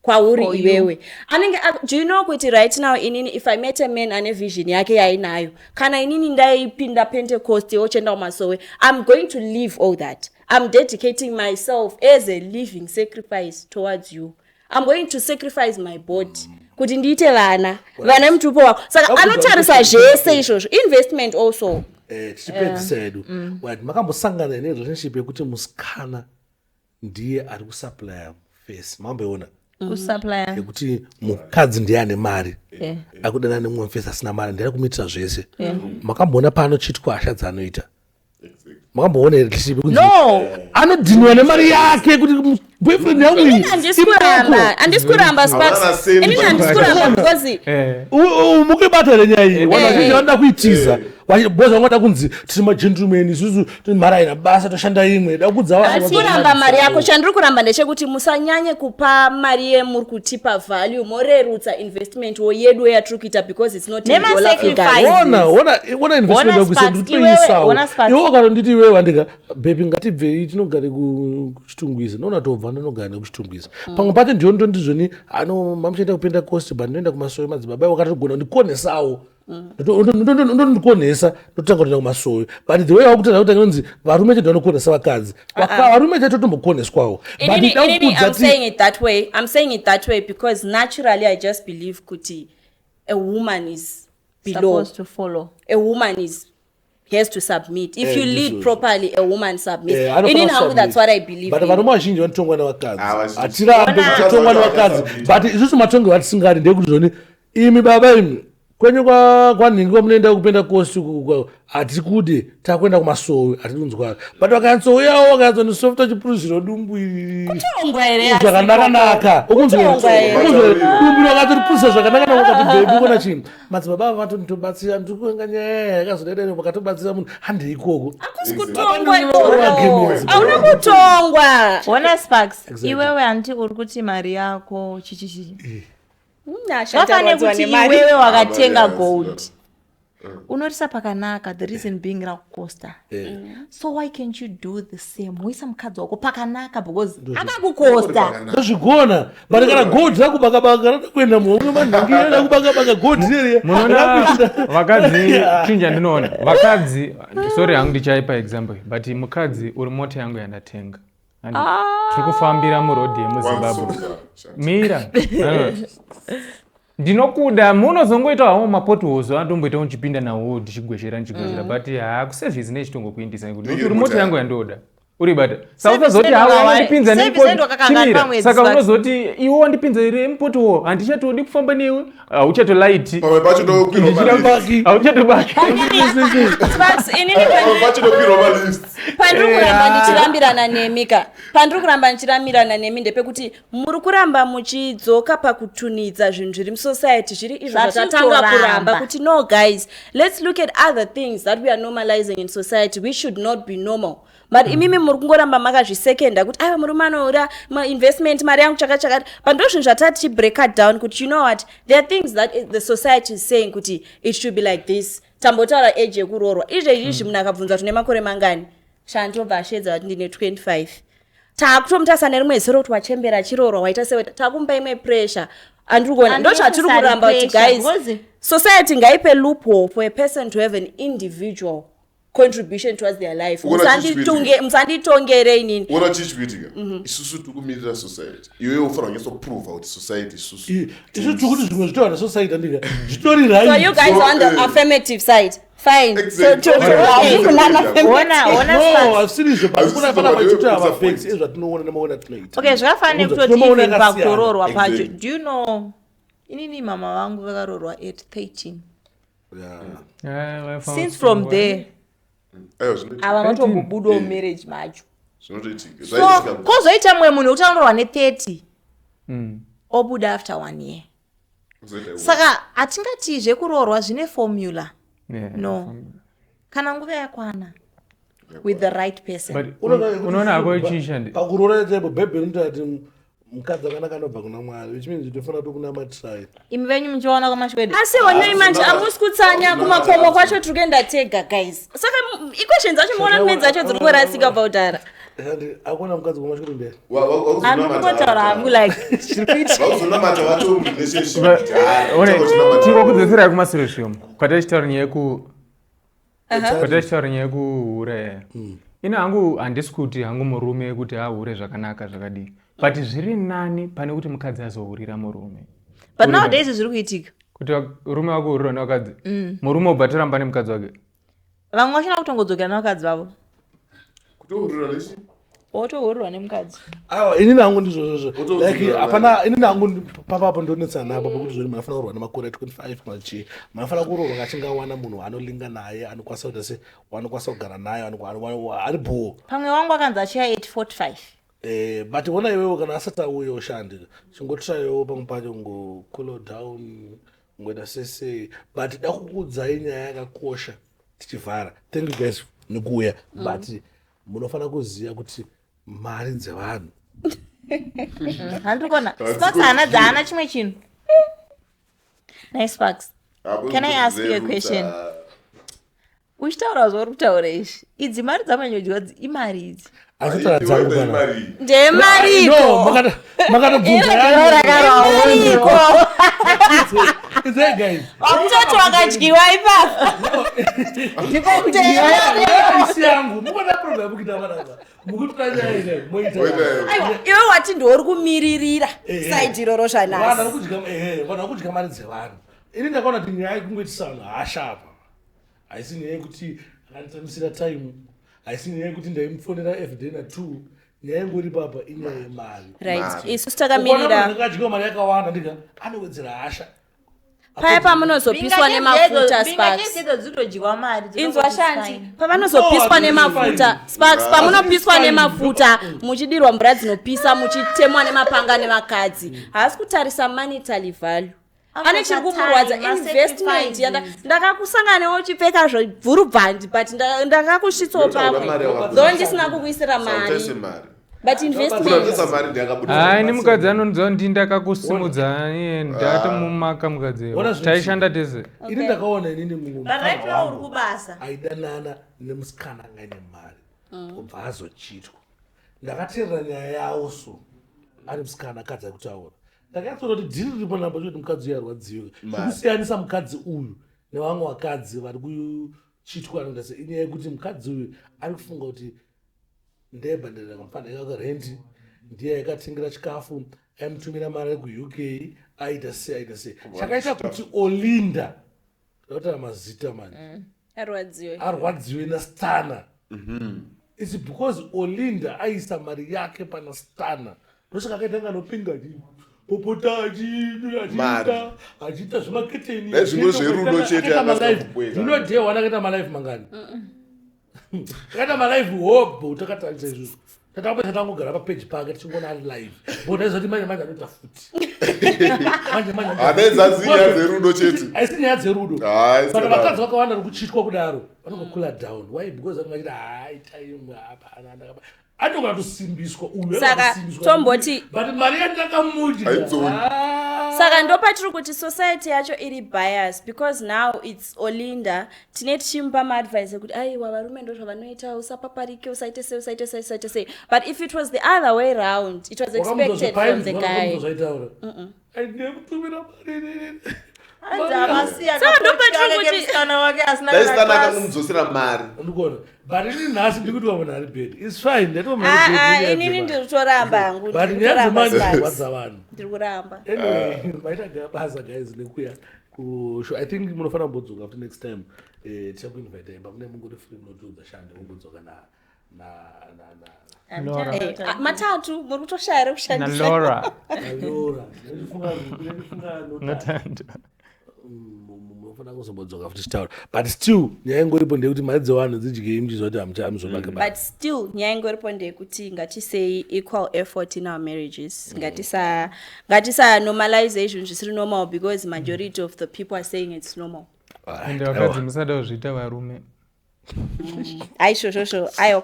kwauri iwewe anenge do you know kuti right now inini if I met a man ane vision yake yainayo kana inini ndaipinda Pentecost yochenda kumasowe I'm going to leave all that. I'm dedicating myself as a living sacrifice towards you. I'm going to sacrifice my body kuti ndiite vana mutupo wako saka anotarisa zvese izvozvo investment also tichipedzisa hedu makambosangana nerelationship yekuti musikana ndiye ari kusuplya face mamboiona Kusuplya yekuti mukadzi ndiye ane mari akudana nemumwe face asina mari ndiye ari kumuitira zvese makamboona paanochitwa hasha dzaanoita makamboona relationship yekuti anodhinwa nemari yake kuti boyfriend yangu iyi andisikuramba Sparks inini andisikuramba because mukibata lenyaya iyi vanhu vanoda kuitiza boza vanoda kunzi tiri magentlemen isusu tiri mari aina basa toshanda imwe asikuramba mari yako chandiri kuramba ndechekuti musanyanye kupa mari yemuri kutipa value morerutsa investment yedu yatiri kuita because it's not ona investment yakuisenditoisawo iwe ukanonditi iwe wandika bebi ngatibvei tinogare kuchitungwiza nona tobva ndinogara nekuchitungwiza pamwe pacho ndiyondondizvoni ano mamuchaenda kupenda cost but ndoenda kumasoyo madzibaba wakatogona kundikonesawo ndondikonesa ndotanga kuenda kumasoyo but the way wakutanga kuti nonzi varume chete vanokonesa vakadzi varume chete totombokoneswawo I'm saying it that way because naturally I just believe kuti a woman is below supposed to follow. A woman has to submit. If you lead properly, a woman submits. That's what I believe. But varume vazhinji vanotongwa nevakadzi hatirambe kutongwa nevakadzi but isusu matongo vatisingari ndekuti zvoni imi baba imi kwenye kwaningi kwamunoenda kupenda kosi hatiri kude takuenda kumasowe hatiri kunzwa but wakanyatsouyavo wakanyatsonisofta chipuruziro dumbu zvakanaka dumbu rakatoripurisa zvakanaka wakati bhebi kona chinhu madzibaba ava vatonitobatsira ndiri kuenga nyaya yakazodaidai vakatobatsira munhu handei ikoko auna kutongwa ona sparks iwewe hanti uri kuti mari yako chichichi vafane kuti iwewe wakatenga gold unorisa pakanaka the reason being rakukosta so why can't you do the same uisa mukadzi wako pakanaka because akakukosta ndozvigona but kana gold rakubakabaka rada kuenda muhomwe manhangi rakubakabaka gold rere munoona vakadzi chinja ndinoona vakadzi sorry hangu ndichaipa example but mukadzi uri mota yangu yandatenga tiri kufambira murodhi yemuzimbabwe mira ndinokuda munozongoita hawo mapotholes atomboita uchipinda nawo ndichigweshera but kusevhisi nechitongokuindisa kuti uri moto yangu yandoda uri bata saka utazoti hawo wandipinza nechimira saka unozoti iwe wandipinza ire mupotowo handichatodi kufamba newe hauchatolaiti hauchatobaki pandiri kuramba ndichirambirana nemi ndepekuti muri kuramba muchidzoka pakutunidza zvinhu zviri musociety zviri izvo zvatatanga kuramba kuti no guys let's look at other things that we are normalizing in society we should not be normal but imimi muri kungoramba makazvisekenda kuti aiwa murume anoura investment mari yangu chakachakati pandiro zvinhu zvatati break down kuti you know what there are things that the society is saying kuti it should be like this tambotaura age yekuroorwa izvezvizvi munhu akabvunza tine makore mangani shandobva ashedza kuti ndine 25 taakutomutasana nerimwe zero kuti wachembera chiroorwa waita sewe taakumba imwe pressure andiri kuona ndo zvatiri kuramba kuti guys society ngaipe loophole for a person to have an individual contribution towards their life musanditongere inini ona chichipitika isusu tikumirira society iwe ufanira ngesoprova kuti society isusu isu tikuti zvimwe zvitowana society andika zvitori right so you guys on the affirmative side fine exactly. okay zvakafanira kutoti even pakutororwa pacho do you know inini mama vangu vakaroorwa at 13 since from there ava vatombobudawo marriage macho so kozoita mumwe munhu wekuti anoorwa ne30 obuda after 1 year saka hatingati zvekuroorwa zvine formula no kana nguva yakwana with the right person unoona hako ichishandi pakuroora taipo bhebheri mutati mukadzi akanaka anobva kuna mwari which means tofanira tokunamatrai imi venyu muchiona kwamaswedi asi honai manje hamusi kutsanya kumakomo kwacho tiri kuenda tega guys saka equations acho muona kumedzi acho dziri kurasika pautara akuna mukadzi kwamaswedi mberi andikotaura hangu like tingokudzosera kumasure shumo kwatachitaura nyaya yekuhure ino hangu handisi kuti hangu murume kuti ahure zvakanaka zvakadii but zviri nani pane kuti mukadzi azohurira murume but nowadays zviri kuitika kuti rume wakuhurira nevakadzi murume ubva toramba nemukadzi wake vamwe vachina kutongodzokera nevakadzi vavo kutohurira nechi otohurira nemukadzi aiwa inini hangu ndizvozvozvo like hapana inini hangu papapo ndonetsana apo pakuti zvori manafana kurwa nemakore 25 machi manafana kuroorwa kachingawana munhu anolinga naye anokwanisa kuita se wanokwanisa kugara naye ari bho pamwe wangu akanzi achiya 845 but wona iwewe kana asati auya ushandika chingotsvayowo pamwe pacho ngocool down ngoita sese but da kukuudzai nyaya yakakosha tichivhara thank you guys nekuuya but munofana kuziva kuti mari dzevanhu handikona sparks haana dzaana chimwe chinhu nice sparks can I ask you a question uchitaura zvauri kutaura izvi idzi mari dzamanyodzi imari idzi asitaura dzangu kana ndemariko makatobvunzaariko guys wamutoti wakadyiwa ipapo isi yangu mukona problem kuita vanaka mukutanya moita iwe wati ndori kumiririra saidi roro zvanasi vanhu vakudya mari dzevanhu ini ndakaona kuti nyaya yekungoitisana hashapa haisi nyaya yekuti akanditamisira time haisi nyaya yekuti ndaimufonera everyday na2 nyaya yengori papa inyaya yemari right isu takamirira akadyiwa mari yakawanda ndika anowedzera hasha paya pamanozopiswa nemafuta Sparks inzwa shanti pamanozopiswa nemafuta Sparks pamunopiswa nemafuta muchidirwa mvura dzinopisa muchitemwa nemapanga nemakadzi haasi kutarisa monetary value ane chiri kumurwadza investment ndakakusangana uchipfeka zvobvurubhandi but ndakakusvitsawo pamwe though ndisina kukuisira mari but investment ni mukadzi anonzwa ndi ndakakusimudza ndatomumaka mukadzi taishanda tese ini ndakaona inini munhu uri kubasa aidanana nemusikana ngaine mari kubva azochitwa ndakateerera nyaya yawo so ari musikana akadzi ari kutaura ndakatsoona kuti dhiri riripo namba choti mukadzi uyu arwadziwa kusiyanisa mukadzi uyu nevamwe vakadzi vari kuchitwa nondase inyaya yekuti mukadzi uyu ari kufunga kuti ndebhandirira kamufana yakarendi ndiye yakatengera chikafu aimutumira mari kuuk aita sei chakaita kuti olinda ndakutaura mazita mani arwadziwe nastana its because olinda aisa mari yake pana stana ndosaka akaita nganopinga popota achiita zvemaketeni nezvimwe zverudo chete zvinodhewa akaita malife mangani akaita malife hobho takatarisa izvozvo tatamboisa tangogara papeji pake tichingona ari live bodaizoti manje anoita futi anezasi nyaya dzerudo chete aisi nyaya dzerudo kana vakadzi vakawanda ri kuchitwa kudaro vanongokula down why because vanongachita haitaimwe hapana atogona kusimbiswa saka tomboti but mari yandakamuti saka ndopatiri kuti society yacho iri bias because now it's olinda tine tichimupa maadvice ekuti aiwa varume ndo zvavanoita usapaparike usaite sei but if it was the other way round it was expected from the guy daisitanakamumudzosera mari ndikona but ini nhasi ndikuti vamwe ari bed its fine inini ndiritoramba hangu but nyaya dzemadziwadza vanhu ndiri kuramba anyway maita basa guys nekuya I think munofanira kumbodzoka kuti next time tichakuinvite imba mune mungori free munotiudza shande kumbodzoka matatu muri kutoshaya kushandisa Laura munofana kuzobodzoka futi chitaura but still nyaya ingoripo ndeyekuti mari dzevanhu dzidyei muchizoti hamuzovake but still nyaya ingoripo ndeyekuti ngatisei equal effort in our marriages ngatisa normalize izvinhu zvisiri normal because majority of the people are saying it's normal ende vakadzi musada kuzviita varume aishosvosvo aiwa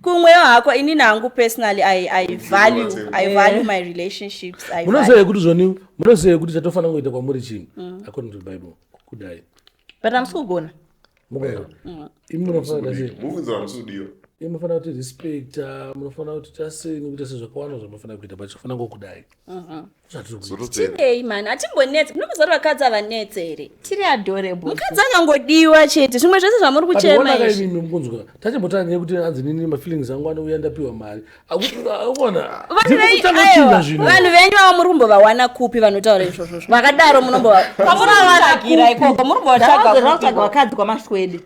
kumwewo hako inini hangu personally I value my relationships munoziva kuti zvoni munoziva kuti chatofanira kuita kwamuri chinhu according to the bible kudai but hamusi kugona mugona imi munofanira sei mukunzira musudiwa imi munofanira kuti respecta munofanira kuti taseni kuita sezvakawanda zvamunofanira kuita but chofanira ngokudai tirei mani hatimbonetse munomuzari vakadzi avanetse here tiri adorable mukadzi angangodiwa chete zvimwe zvese zvamuri kuchema izvi mukunzwa tachimbotanya kuti anzi nini mafeelings angu anouya ndapiwa mari akuona vanhu venyu vava muri kumbovawana kupi vanotaura izvozvo vakadaro munombovatsvagira ikoko muri kumbovatsvaga vakadzi kwamaswede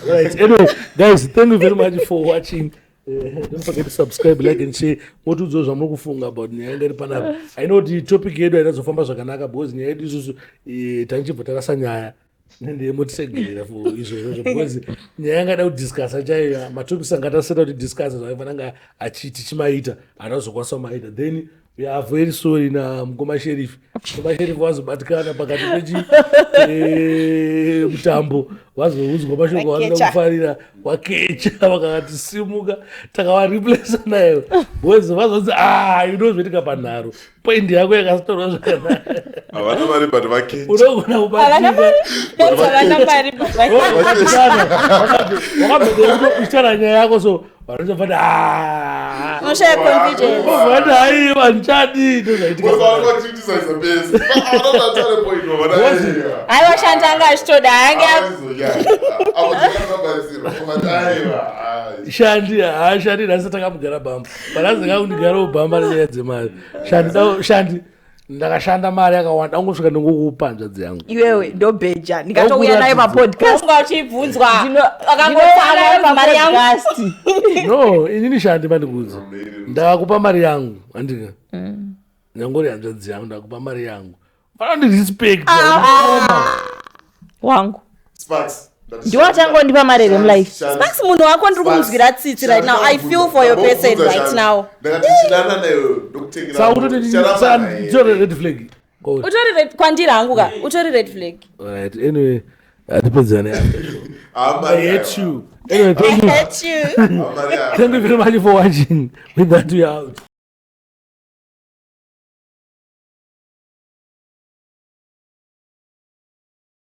right anyway guys thank you very much for watching don't forget to subscribe, like and share. What do zvamuri kufunga about nyaya ingari panapa? I know the topic yedu hainazofamba zvakanaka because nyaya yedu isusu tanchibva tarasa nyaya nende motisegerera for izvozvo because nyaya ingada kudiscussa chaiyo matopics anga taseta kuti discuss zvaifananga tichimaita anazokwanisa kumaita then we are very sorry na mukoma sheriff wazobatikana pakati pechi mutambo wazoudzwa mashoko wanoda kufarira wakecha vakatisimuka takawareplace nayo bozi vazonzi you know zvetika panharo point yako yakatorwa zvakanaka havana mari but vakecha unogona kubatikana nyaya yako so vanotofati unoshaya confidence aiwa ndichadi aiwa shandi anga achitoda hange shandi nhasi takamugara bhamba panazika kundigara ubhamba nenyaya dzemari shandi ndakashanda mari yakawanda angosvika ndongokupanzva dzeyangu iwewe ndobheja ndingatouya nayo papodcast uchibvunzwa akangotanga mari yangu no inini shandi mandikudza ndakakupa mari yangu handika nyangori hanzvadzi yangu ndakupa mari yangu fanira respect wangu Sparks. ndiwachangondipa mari here mulife. Sparks munhu wako ndiri kumuzwira tsitsi right now. I feel for your person right now. ndakatichilana nayo ndokutengera sautotore red flag Utori red kwandiri hangu ka. Utori red flag. alright anyway atipedzane after show I hate you anyway I hate you. thank you very much for watching with that we are out